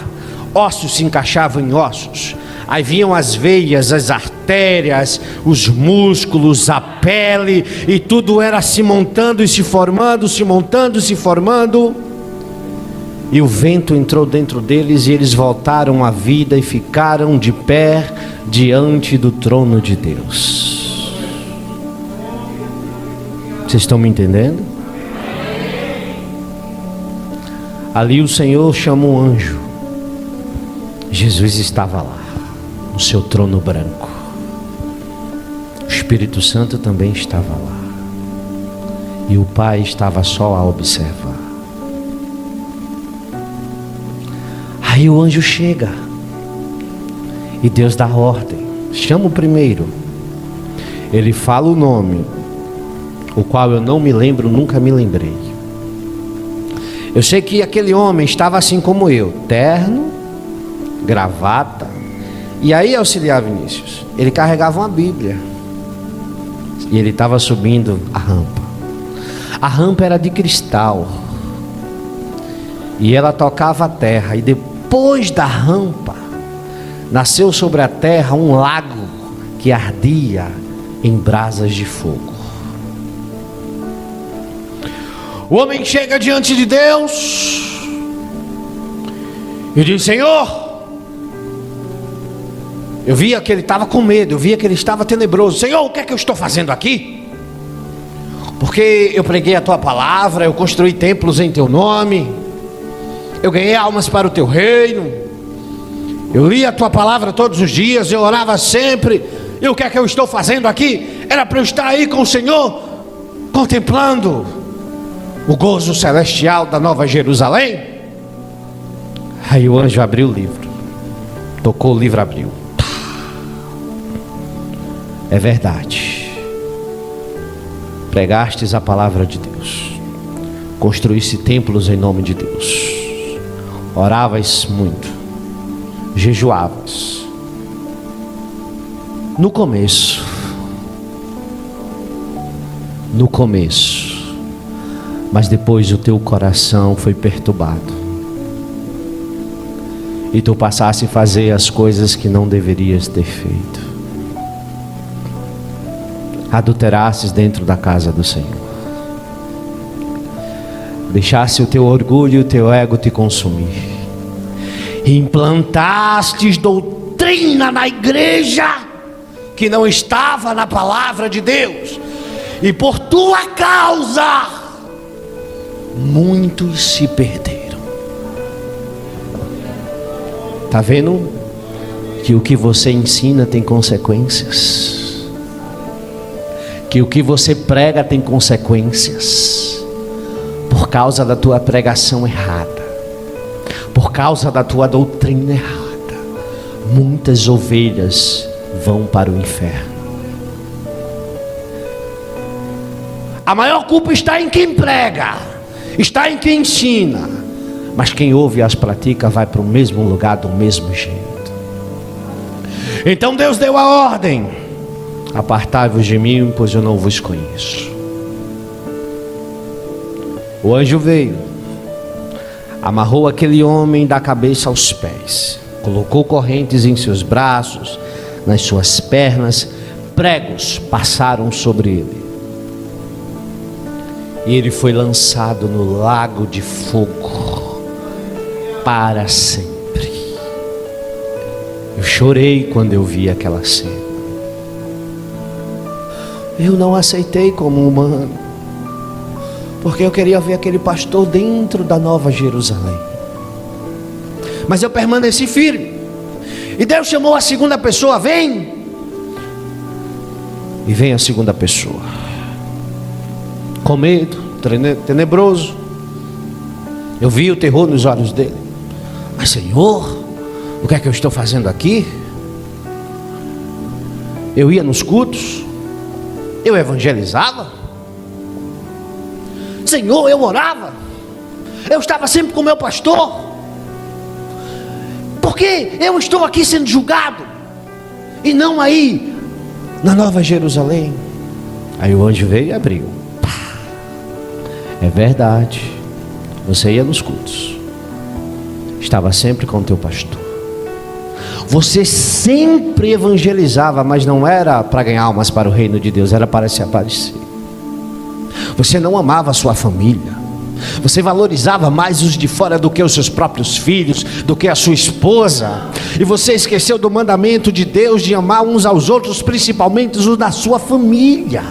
Speaker 1: Ossos se encaixavam em ossos. Aí vinham as veias, as artérias, os músculos, a pele, e tudo era se montando e se formando, se montando e se formando. E o vento entrou dentro deles e eles voltaram à vida e ficaram de pé diante do trono de Deus. Vocês estão me entendendo? Ali o Senhor chama um anjo. Jesus estava lá, no seu trono branco. O Espírito Santo também estava lá. E o Pai estava só a observar. Aí o anjo chega. E Deus dá ordem. Chama o primeiro. Ele fala o nome, o qual eu não me lembro, nunca me lembrei. Eu sei que aquele homem estava assim como eu, terno, gravata. E aí, auxiliar Vinícius, ele carregava uma Bíblia. E ele estava subindo a rampa. A rampa era de cristal. E ela tocava a terra. E depois da rampa, nasceu sobre a terra um lago que ardia em brasas de fogo. O homem chega diante de Deus e diz: Senhor, eu via que ele estava com medo, eu via que ele estava tenebroso. Senhor, o que é que eu estou fazendo aqui? Porque eu preguei a tua palavra, eu construí templos em teu nome, eu ganhei almas para o teu reino, eu li a tua palavra todos os dias, eu orava sempre. E o que é que eu estou fazendo aqui? Era para eu estar aí com o Senhor, contemplando o gozo celestial da Nova Jerusalém. Aí o anjo abriu o livro, tocou o livro, abriu.
Speaker 2: É verdade. Pregastes a palavra de Deus, construísse templos em nome de Deus, oravas muito, jejuavas. No começo, mas depois o teu coração foi perturbado e tu passaste a fazer as coisas que não deverias ter feito. Adulterastes dentro da casa do Senhor, deixaste o teu orgulho e o teu ego te consumir, implantastes doutrina na igreja que não estava na palavra de Deus, e por tua causa muitos se perderam. Está vendo que o que você ensina tem consequências? Que o que você prega tem consequências, por causa da tua pregação errada, por causa da tua doutrina errada. Muitas ovelhas vão para o inferno. A maior culpa está em quem prega, está em quem ensina, mas quem ouve e as pratica vai para o mesmo lugar do mesmo jeito. Então Deus deu a ordem: apartai-vos de mim, pois eu não vos conheço. O anjo veio, amarrou aquele homem da cabeça aos pés, colocou correntes em seus braços, nas suas pernas, pregos passaram sobre ele, e ele foi lançado no lago de fogo para sempre. Eu chorei quando eu vi aquela cena. Eu não aceitei como humano, porque eu queria ver aquele pastor dentro da Nova Jerusalém. Mas eu permaneci firme. E Deus chamou a segunda pessoa: vem. E vem a segunda pessoa, com medo, tenebroso. Eu vi o terror nos olhos dele. Mas Senhor, o que é que eu estou fazendo aqui? Eu ia nos cultos, eu evangelizava, Senhor, eu orava, eu estava sempre com o meu pastor. Por que eu estou aqui sendo julgado e não aí na Nova Jerusalém? Aí o anjo veio e abriu. É verdade, você ia nos cultos, estava sempre com o teu pastor, você sempre evangelizava, mas não era para ganhar almas para o reino de Deus, era para se aparecer. Você não amava a sua família, você valorizava mais os de fora do que os seus próprios filhos, do que a sua esposa, e você esqueceu do mandamento de Deus de amar uns aos outros, principalmente os da sua família.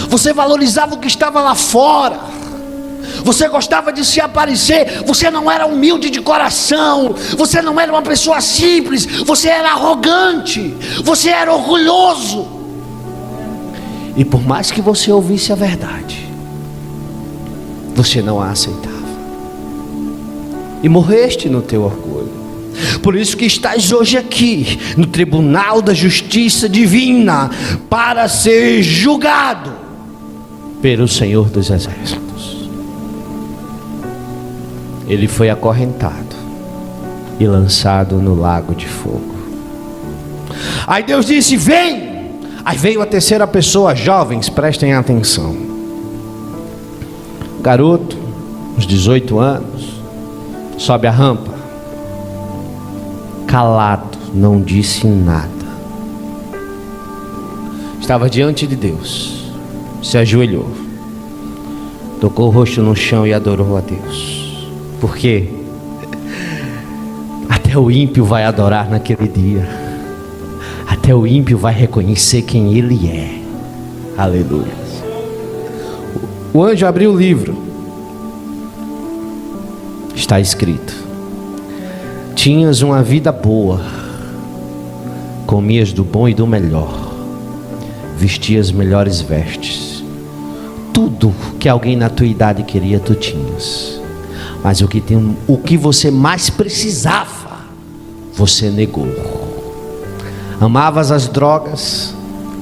Speaker 2: Você valorizava o que estava lá fora, você gostava de se aparecer, você não era humilde de coração, você não era uma pessoa simples, você era arrogante, você era orgulhoso. E por mais que você ouvisse a verdade, você não a aceitava, e morreste no teu orgulho. Por isso que estás hoje aqui no tribunal da justiça divina, para ser julgado pelo Senhor dos Exércitos. Ele foi acorrentado e lançado no lago de fogo. Aí Deus disse: vem. Aí veio a terceira pessoa. Jovens, prestem atenção. Garoto, uns 18 anos, sobe a rampa, calado, não disse nada. Estava diante de Deus, se ajoelhou, tocou o rosto no chão e adorou a Deus. Por quê? Até o ímpio vai adorar naquele dia, até o ímpio vai reconhecer quem ele é. Aleluia. O anjo abriu o livro. Está escrito: tinhas uma vida boa, comias do bom e do melhor, vestias melhores vestes, tudo que alguém na tua idade queria tu tinhas, mas o que você mais precisava, você negou.
Speaker 3: Amavas as drogas,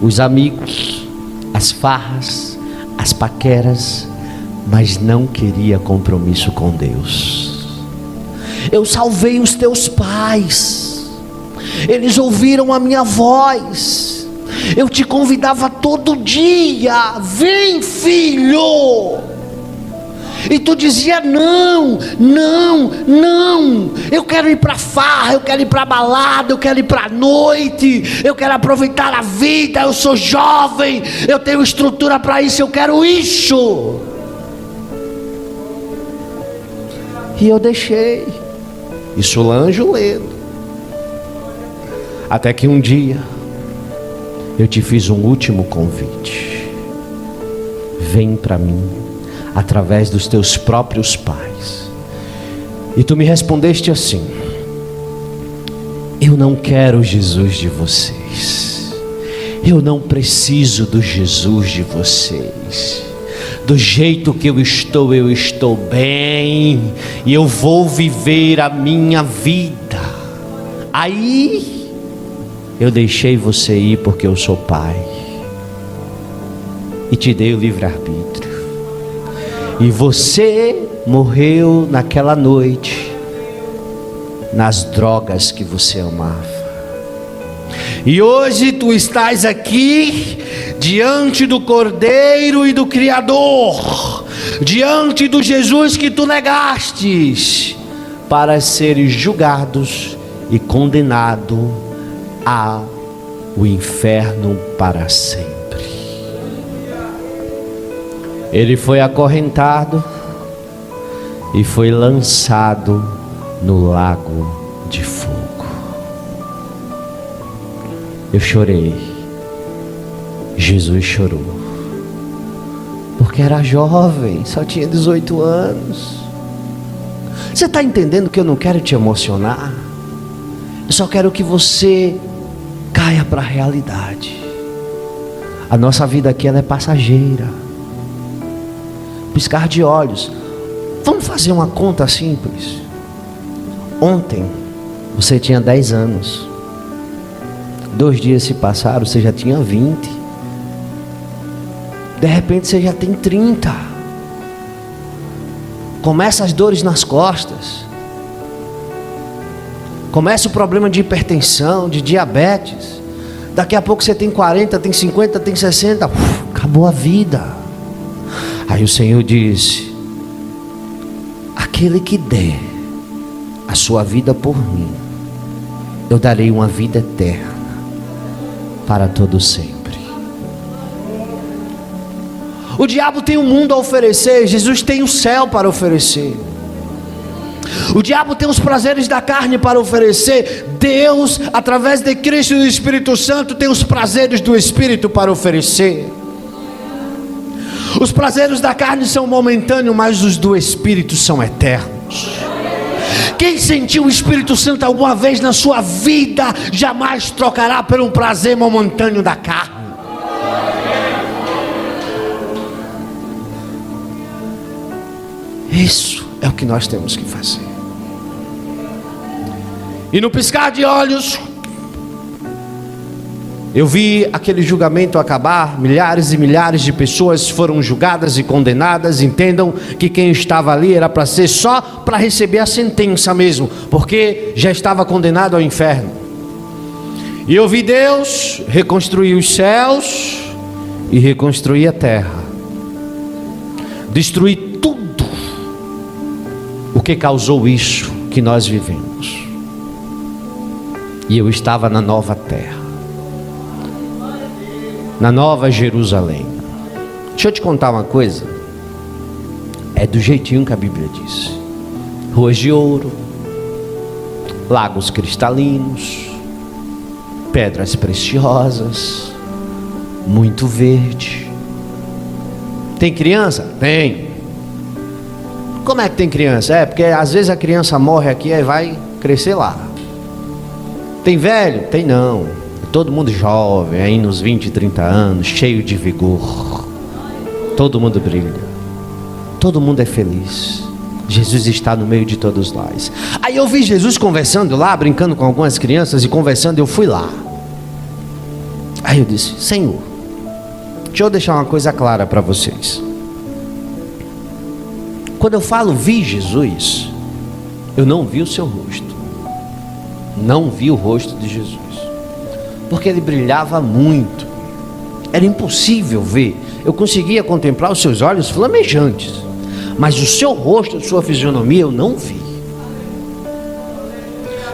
Speaker 3: os amigos, as farras, as paqueras, mas não queria compromisso com Deus. Eu salvei os teus pais, eles ouviram a minha voz, eu te convidava todo dia, vem filho, e tu dizia não, não, não, eu quero ir para farra, eu quero ir para balada, eu quero ir para noite, eu quero aproveitar a vida, eu sou jovem, eu tenho estrutura para isso, eu quero isso. E eu deixei, e Solange lendo, até que um dia eu te fiz um último convite. Vem para mim, através dos teus próprios pais. E tu me respondeste assim: eu não quero o Jesus de vocês, eu não preciso do Jesus de vocês. Do jeito que eu estou bem, e eu vou viver a minha vida. Aí eu deixei você ir porque eu sou pai, e te dei o livre-arbítrio. E você morreu naquela noite, nas drogas que você amava. E hoje tu estás aqui, diante do Cordeiro e do Criador, diante do Jesus que tu negastes, para seres julgados e condenado ao inferno para sempre. Ele foi acorrentado e foi lançado no lago de fogo. Eu chorei, Jesus chorou, porque era jovem, só tinha 18 anos. Você está entendendo que eu não quero te emocionar? Eu só quero que você caia para a realidade. A nossa vida aqui, ela é passageira. Piscar de olhos. Vamos fazer uma conta simples. Ontem você tinha 10 anos. 2 dias se passaram, você já tinha 20. De repente você já tem 30. Começa as dores nas costas. Começa o problema de hipertensão, de diabetes. Daqui a pouco você tem 40, tem 50, tem 60. Acabou a vida. Aí o Senhor diz: aquele que der a sua vida por mim, eu darei uma vida eterna para todo sempre. O diabo tem o mundo a oferecer, Jesus tem o céu para oferecer. O diabo tem os prazeres da carne para oferecer, Deus, através de Cristo e do Espírito Santo, tem os prazeres do Espírito para oferecer. Os prazeres da carne são momentâneos, mas os do Espírito são eternos. Quem sentiu o Espírito Santo alguma vez na sua vida, jamais trocará por um prazer momentâneo da carne. Isso é o que nós temos que fazer. E no piscar de olhos, eu vi aquele julgamento acabar. Milhares e milhares de pessoas foram julgadas e condenadas. Entendam que quem estava ali era para ser só para receber a sentença mesmo, porque já estava condenado ao inferno. E eu vi Deus reconstruir os céus e reconstruir a terra, destruir tudo o que causou isso que nós vivemos. E eu estava na nova terra, na nova Jerusalém. Deixa eu te contar uma coisa. É do jeitinho que a Bíblia diz: ruas de ouro, lagos cristalinos, pedras preciosas, muito verde. Tem criança? Tem. Como é que tem criança? É porque às vezes a criança morre aqui e vai crescer lá. Tem velho? Tem não. Todo mundo jovem, aí nos 20, 30 anos, cheio de vigor. Todo mundo brilha. Todo mundo é feliz. Jesus está no meio de todos nós. Aí eu vi Jesus conversando lá, brincando com algumas crianças e conversando, eu fui lá. Aí eu disse: Senhor, deixa eu deixar uma coisa clara para vocês. Quando eu falo vi Jesus, eu não vi o seu rosto. Não vi o rosto de Jesus, porque ele brilhava muito. Era impossível ver. Eu conseguia contemplar os seus olhos flamejantes, mas o seu rosto, a sua fisionomia, eu não vi.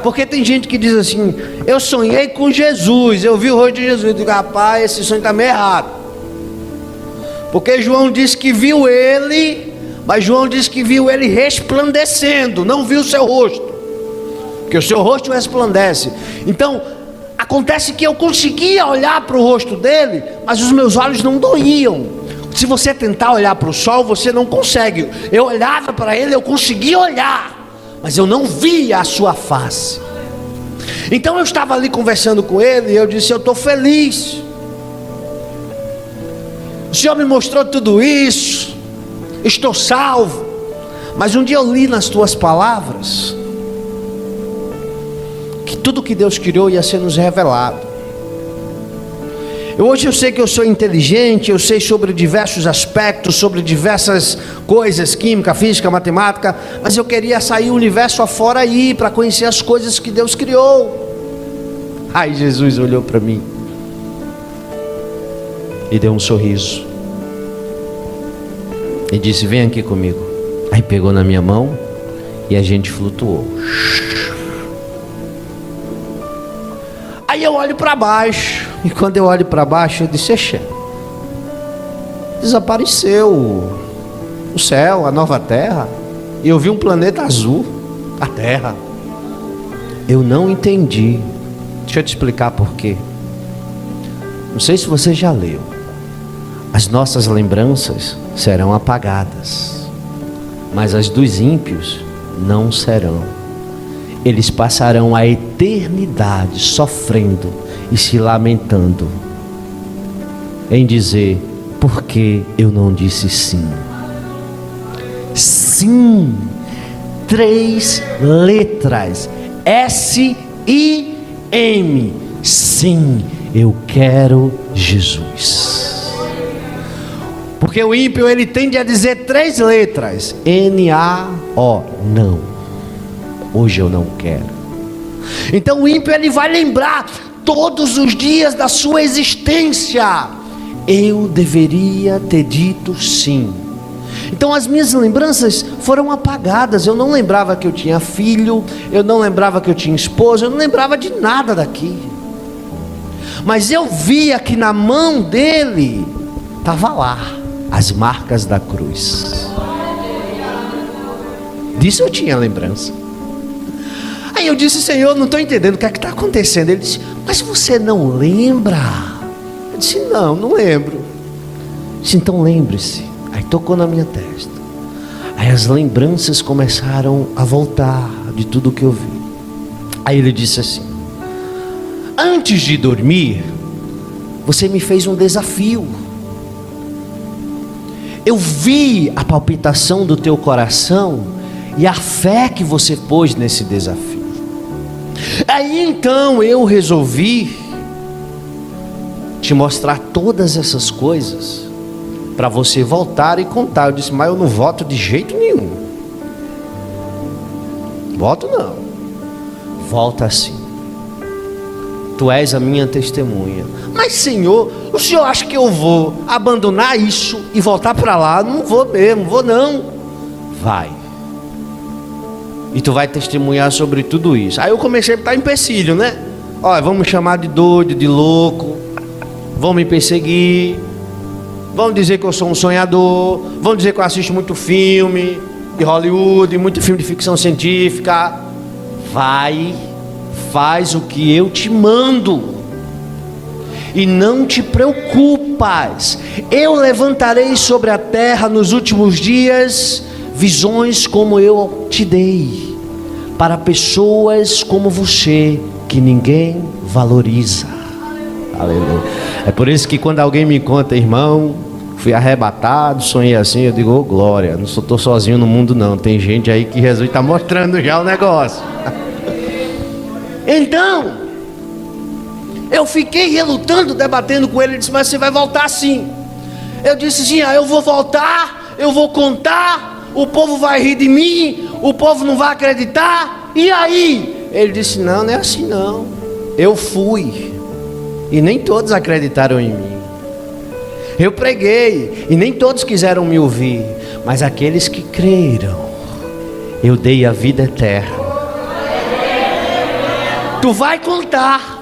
Speaker 3: Porque tem gente que diz assim: eu sonhei com Jesus, eu vi o rosto de Jesus. Eu digo: rapaz, esse sonho está meio errado. Porque João disse que viu ele, mas João disse que viu ele resplandecendo, não viu o seu rosto, porque o seu rosto resplandece. Então, acontece que eu conseguia olhar para o rosto dele, mas os meus olhos não doíam. Se você tentar olhar para o sol, você não consegue. Eu olhava para ele, eu conseguia olhar, mas eu não via a sua face. Então eu estava ali conversando com ele, e eu disse: eu estou feliz. O Senhor me mostrou tudo isso, estou salvo. Mas um dia eu li nas tuas palavras que tudo que Deus criou ia ser nos revelado. Hoje eu sei que eu sou inteligente, eu sei sobre diversos aspectos, sobre diversas coisas, química, física, matemática, mas eu queria sair o universo afora aí, para conhecer as coisas que Deus criou. Aí Jesus olhou para mim e deu um sorriso e disse: vem aqui comigo. Aí pegou na minha mão e a gente flutuou. Aí eu olho para baixo, e quando eu olho para baixo, eu disse: Exa, desapareceu o céu, a nova terra, e eu vi um planeta azul, a terra. Eu não entendi. Deixa eu te explicar por quê. Não sei se você já leu. As nossas lembranças serão apagadas, mas as dos ímpios não serão. Eles passarão a eternidade sofrendo e se lamentando, em dizer: por que eu não disse sim? Sim, 3 letras, S-I-M. Sim, eu quero Jesus. Porque o ímpio, ele tende a dizer 3 letras, N-A-O, não. Hoje eu não quero. Então o ímpio, ele vai lembrar todos os dias da sua existência: eu deveria ter dito sim. Então as minhas lembranças foram apagadas. Eu não lembrava que eu tinha filho, eu não lembrava que eu tinha esposa, eu não lembrava de nada daqui. Mas eu via que na mão dele estava lá as marcas da cruz. Disso eu tinha lembrança. Aí eu disse: Senhor, não estou entendendo o que é que está acontecendo. Ele disse: mas você não lembra? Eu disse: não lembro. Ele disse: então lembre-se. Aí tocou na minha testa. Aí as lembranças começaram a voltar de tudo que eu vi. Aí ele disse assim: antes de dormir, você me fez um desafio. Eu vi a palpitação do teu coração e a fé que você pôs nesse desafio. Aí então eu resolvi te mostrar todas essas coisas para você voltar e contar. Eu disse: mas eu não volto de jeito nenhum. Volto não. Volta sim. Tu és a minha testemunha. Mas Senhor, o Senhor acha que eu vou abandonar isso e voltar para lá? Não vou mesmo, vou não. Vai. E tu vai testemunhar sobre tudo isso. Aí eu comecei a botar empecilho, né? Olha, vão me chamar de doido, de louco, vão me perseguir, vão dizer que eu sou um sonhador, vão dizer que eu assisto muito filme de Hollywood, muito filme de ficção científica. Vai, faz o que eu te mando e não te preocupas. Eu levantarei sobre a terra nos últimos dias visões como eu te dei, para pessoas como você, que ninguém valoriza. Aleluia. É por isso que quando alguém me conta: irmão, fui arrebatado, sonhei assim, eu digo: oh, glória, não estou sozinho no mundo não, tem gente aí que Jesus está mostrando já o negócio. Então,
Speaker 1: Eu fiquei relutando, debatendo com ele. Ele disse: mas você vai voltar sim. Eu disse: sim, eu vou voltar, eu vou contar, o povo vai rir de mim, o povo não vai acreditar, e aí? Ele disse: não, não é assim não. Eu fui, e nem todos acreditaram em mim. Eu preguei, e nem todos quiseram me ouvir, mas aqueles que creram, eu dei a vida eterna. Tu vai contar.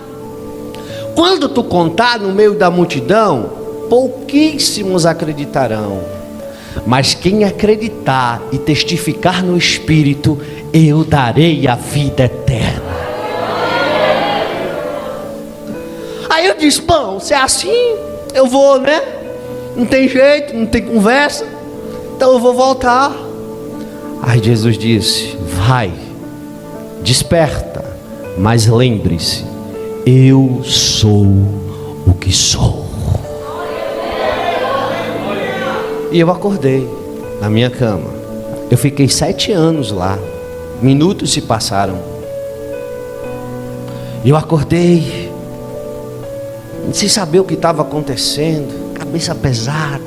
Speaker 1: Quando tu contar no meio da multidão, pouquíssimos acreditarão. Mas quem acreditar e testificar no Espírito, eu darei a vida eterna. Aí eu disse: bom, se é assim, eu vou, né? Não tem jeito, não tem conversa, então eu vou voltar. Aí Jesus disse: vai, desperta, mas lembre-se, eu sou o que sou. E eu acordei na minha cama. Eu fiquei 7 anos lá. Minutos se passaram. E eu acordei, sem saber o que estava acontecendo, cabeça pesada.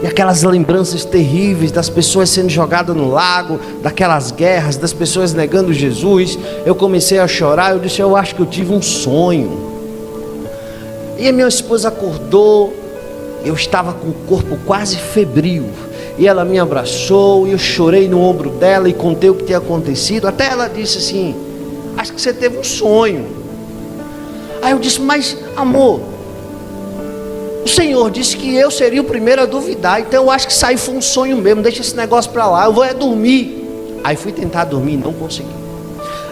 Speaker 1: E aquelas lembranças terríveis das pessoas sendo jogadas no lago, daquelas guerras, das pessoas negando Jesus. Eu comecei a chorar. Eu disse: eu acho que eu tive um sonho. E a minha esposa acordou. Eu estava com o corpo quase febril, e ela me abraçou, e eu chorei no ombro dela e contei o que tinha acontecido. Até ela disse assim: acho que você teve um sonho. Aí eu disse: mas amor, o Senhor disse que eu seria o primeiro a duvidar, então eu acho que isso aí foi um sonho mesmo, deixa esse negócio para lá, eu vou dormir. Aí fui tentar dormir e não consegui.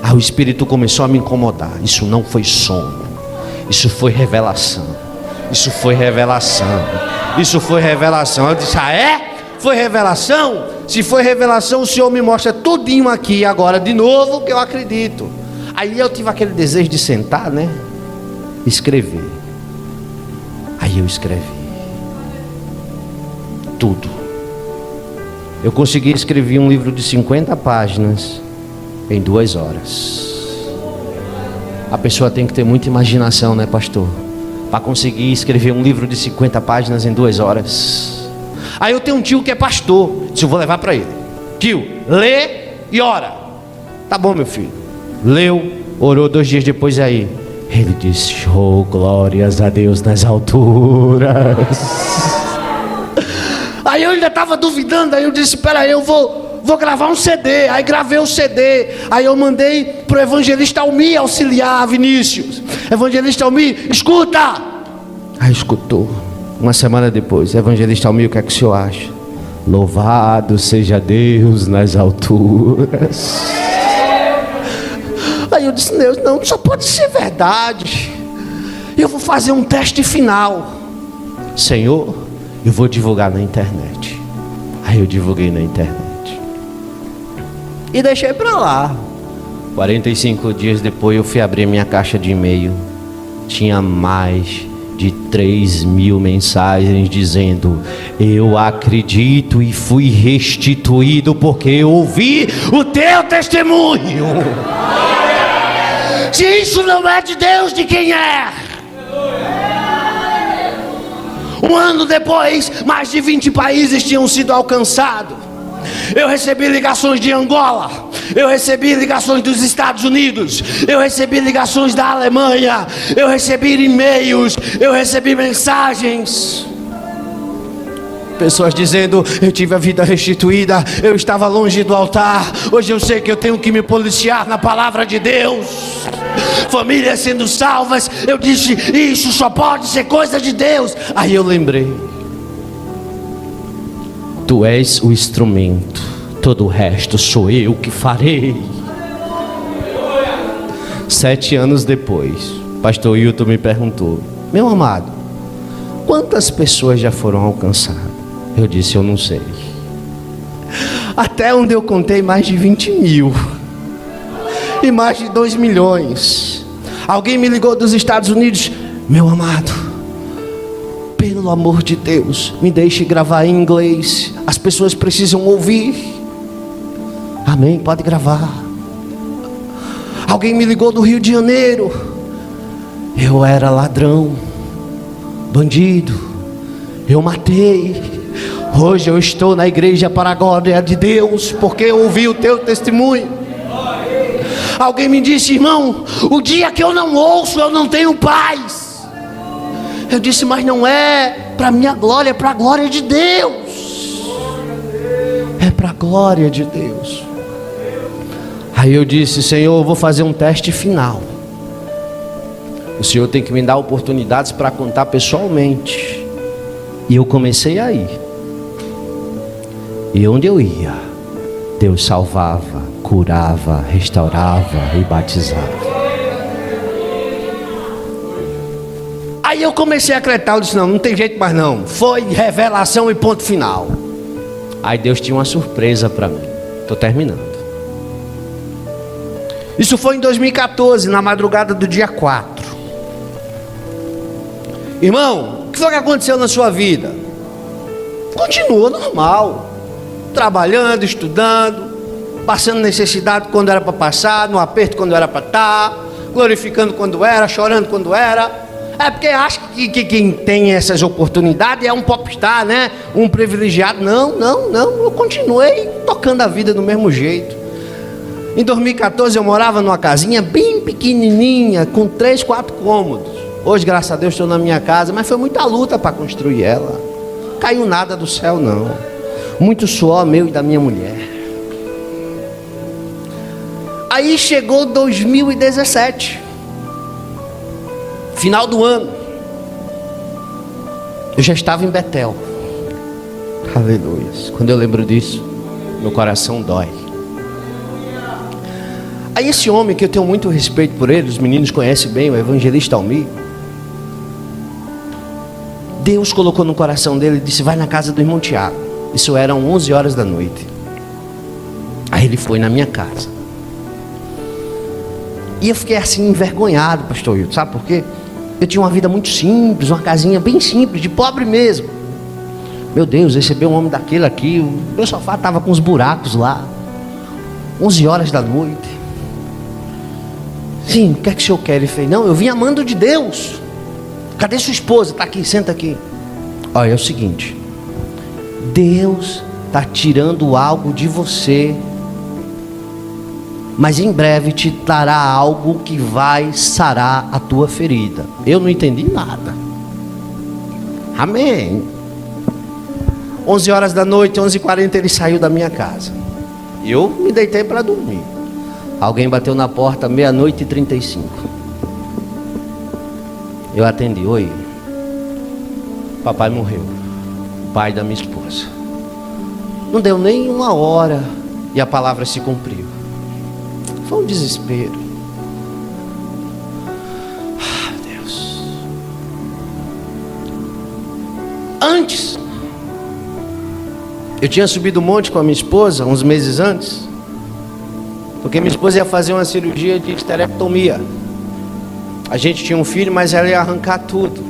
Speaker 1: Aí o Espírito começou a me incomodar. Isso não foi sono, isso foi revelação. Isso foi revelação. Isso foi revelação. Eu disse: ah, é? Foi revelação? Se foi revelação, o Senhor me mostra tudinho aqui agora de novo, que eu acredito. Aí eu tive aquele desejo de sentar, né? Escrever. Aí eu escrevi tudo. Eu consegui escrever um livro de 50 páginas em 2 horas. A pessoa tem que ter muita imaginação, né, pastor? Para conseguir escrever um livro de 50 páginas em 2 horas. Aí eu tenho um tio que é pastor. Disse: eu vou levar para ele. Tio, lê e ora. Tá bom, meu filho. Leu, orou 2 dias depois. Aí ele disse: oh, glórias a Deus nas alturas. Aí eu ainda estava duvidando. Aí eu disse: espera aí, eu vou gravar um CD. Aí gravei o CD. Aí eu mandei para o evangelista Almir auxiliar Vinícius. Evangelista Almir, escuta. Aí escutou. Uma semana depois: evangelista Almir, o que é que o senhor acha? Louvado seja Deus nas alturas. Aí eu disse: Deus, não, só pode ser verdade. Eu vou fazer um teste final. Senhor, eu vou divulgar na internet. Aí eu divulguei na internet e deixei para lá. 45 dias depois eu fui abrir minha caixa de e-mail. Tinha mais de 3.000 mensagens dizendo: eu acredito e fui restituído porque eu ouvi o teu testemunho. Se isso não é de Deus, de quem é? Um ano depois, mais de 20 países tinham sido alcançados. Eu recebi ligações de Angola, eu recebi ligações dos Estados Unidos, eu recebi ligações da Alemanha, eu recebi e-mails, eu recebi mensagens. Pessoas dizendo: eu tive a vida restituída, eu estava longe do altar, hoje eu sei que eu tenho que me policiar na palavra de Deus. Famílias sendo salvas. Eu disse: isso só pode ser coisa de Deus. Aí eu lembrei: tu és o instrumento, todo o resto sou eu que farei. 7 anos depois, pastor Hilton me perguntou: meu amado, quantas pessoas já foram alcançadas? Eu disse: eu não sei. Até onde eu contei, mais de 20.000 e mais de 2 milhões. Alguém me ligou dos Estados Unidos: meu amado, pelo amor de Deus, me deixe gravar em inglês, as pessoas precisam ouvir. Amém, pode gravar. Alguém me ligou do Rio de Janeiro:
Speaker 3: Eu era ladrão, bandido, eu matei. Hoje eu estou na igreja para a glória de Deus, porque eu ouvi o teu testemunho. Alguém me disse: irmão, o dia que eu não ouço, eu não tenho paz. Eu disse: mas não é para a minha glória, é para a glória de Deus. É para a glória de Deus. Aí eu disse: Senhor, eu vou fazer um teste final. O Senhor tem que me dar oportunidades para contar pessoalmente. E eu comecei a ir. E onde eu ia, Deus salvava, curava, restaurava e batizava. Aí eu comecei a acreditar. Eu disse: não tem jeito mais não. Foi revelação e ponto final. Aí Deus tinha uma surpresa para mim. Estou terminando. Isso foi em 2014, na madrugada do dia 4. Irmão, o que foi que aconteceu na sua vida? Continua normal. Trabalhando, estudando, passando necessidade quando era para passar, no aperto quando era para estar, glorificando quando era, chorando quando era. É porque acha que quem tem essas oportunidades é um popstar, né? Um privilegiado. Não. Eu continuei tocando a vida do mesmo jeito. Em 2014 eu morava numa casinha bem pequenininha, com 3, 4 cômodos. Hoje, graças a Deus, estou na minha casa, mas foi muita luta para construir ela. Caiu nada do céu, não. Muito suor meu e da minha mulher. Aí chegou 2017, final do ano. Eu já estava em Betel. Aleluia. Quando eu lembro disso, meu coração dói. Aí esse homem, que eu tenho muito respeito por ele, os meninos conhecem bem, o evangelista Almir, Deus colocou no coração dele e disse: vai na casa do irmão Tiago. Isso eram 11 horas da noite. Aí ele foi na minha casa. E eu fiquei assim envergonhado, pastor Hilton. Sabe por quê? Eu tinha uma vida muito simples, uma casinha bem simples, de pobre mesmo. Meu Deus, receber um homem daquele aqui. O meu sofá estava com os buracos lá. 11 horas da noite. Sim, o que é que o senhor quer? Ele fez: não, eu vim amando de Deus. Cadê sua esposa? Está aqui, senta aqui. Olha, é o seguinte: Deus está tirando algo de você, mas em breve te dará algo que vai sarar a tua ferida. Eu não entendi nada. Amém. 11 horas da noite, 11h40, ele saiu da minha casa. Eu me deitei para dormir. Alguém bateu na porta, 00:35. Eu atendi: oi. Papai morreu, pai da minha esposa. Não deu nem 1 hora e a palavra se cumpriu. Foi um desespero. Deus. Antes, eu tinha subido o monte com a minha esposa uns meses antes, porque minha esposa ia fazer uma cirurgia de esterectomia. A gente tinha um filho, mas ela ia arrancar tudo.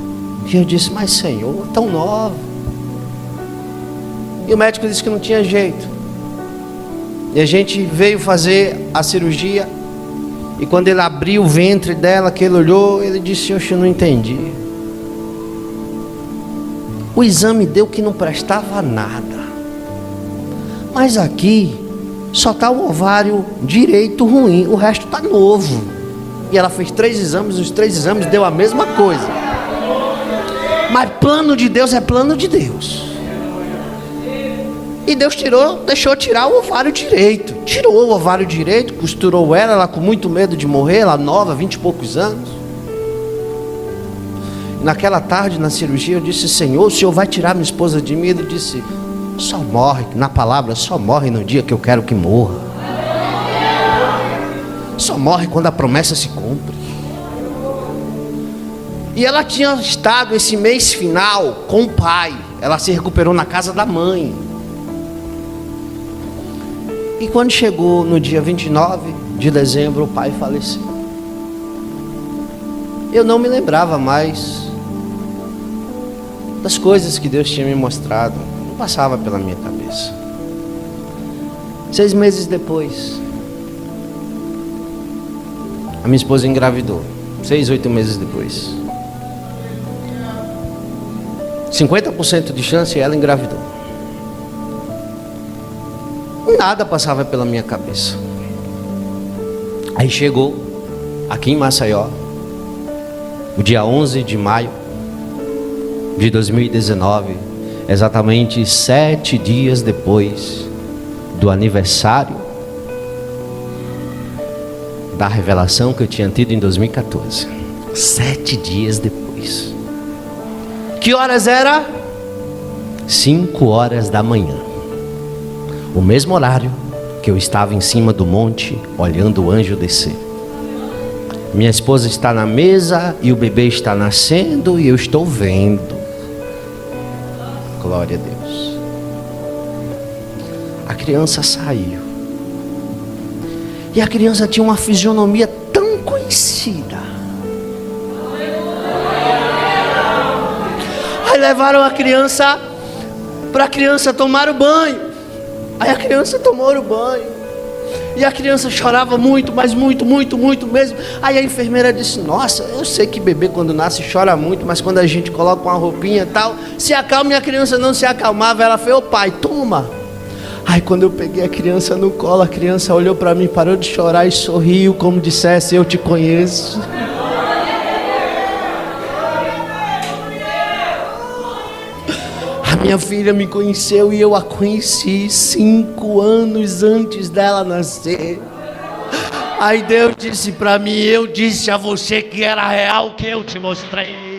Speaker 3: E eu disse: mas Senhor, tão nova. E o médico disse que não tinha jeito. E a gente veio fazer a cirurgia. E quando ele abriu o ventre dela, que ele olhou, ele disse: eu não entendi. O exame deu que não prestava nada. Mas aqui só está o ovário direito ruim, o resto está novo. E ela fez 3 exames, os 3 exames deu a mesma coisa. Mas plano de Deus é plano de Deus. E Deus deixou tirar o ovário direito. Tirou o ovário direito, costurou ela com muito medo de morrer, ela nova, 20 e poucos anos. Naquela tarde, na cirurgia, eu disse: Senhor, o Senhor vai tirar minha esposa de mim? Ele disse: só morre, na palavra, só morre no dia que eu quero que morra. Só morre quando a promessa se cumpre. E ela tinha estado esse mês final com o pai. Ela se recuperou na casa da mãe. E quando chegou no dia 29 de dezembro, o pai faleceu. Eu não me lembrava mais das coisas que Deus tinha me mostrado. Não passava pela minha cabeça. 6 meses depois, a minha esposa engravidou. 6, 8 meses depois. 50% de chance e ela engravidou. Nada passava pela minha cabeça. Aí chegou aqui em Maceió, o dia 11 de maio de 2019, exatamente 7 dias depois do aniversário da revelação que eu tinha tido em 2014. 7 dias depois. Que horas era? 5 horas da manhã. O mesmo horário que eu estava em cima do monte, olhando o anjo descer. Minha esposa está na mesa e o bebê está nascendo e eu estou vendo. Glória a Deus. A criança saiu. E a criança tinha uma fisionomia tão conhecida. Aí levaram a criança para a criança tomar o banho. Aí a criança tomou o banho. E a criança chorava muito, mas muito mesmo. Aí a enfermeira disse: nossa, eu sei que bebê quando nasce chora muito, mas quando a gente coloca uma roupinha e tal, se acalma. E a criança não se acalmava. Ela falou: ô pai, toma. Aí quando eu peguei a criança no colo, a criança olhou para mim, parou de chorar e sorriu, como dissesse: eu te conheço. Minha filha me conheceu e eu a conheci 5 anos antes dela nascer. Aí Deus disse para mim: eu disse a você que era real, que eu te mostrei.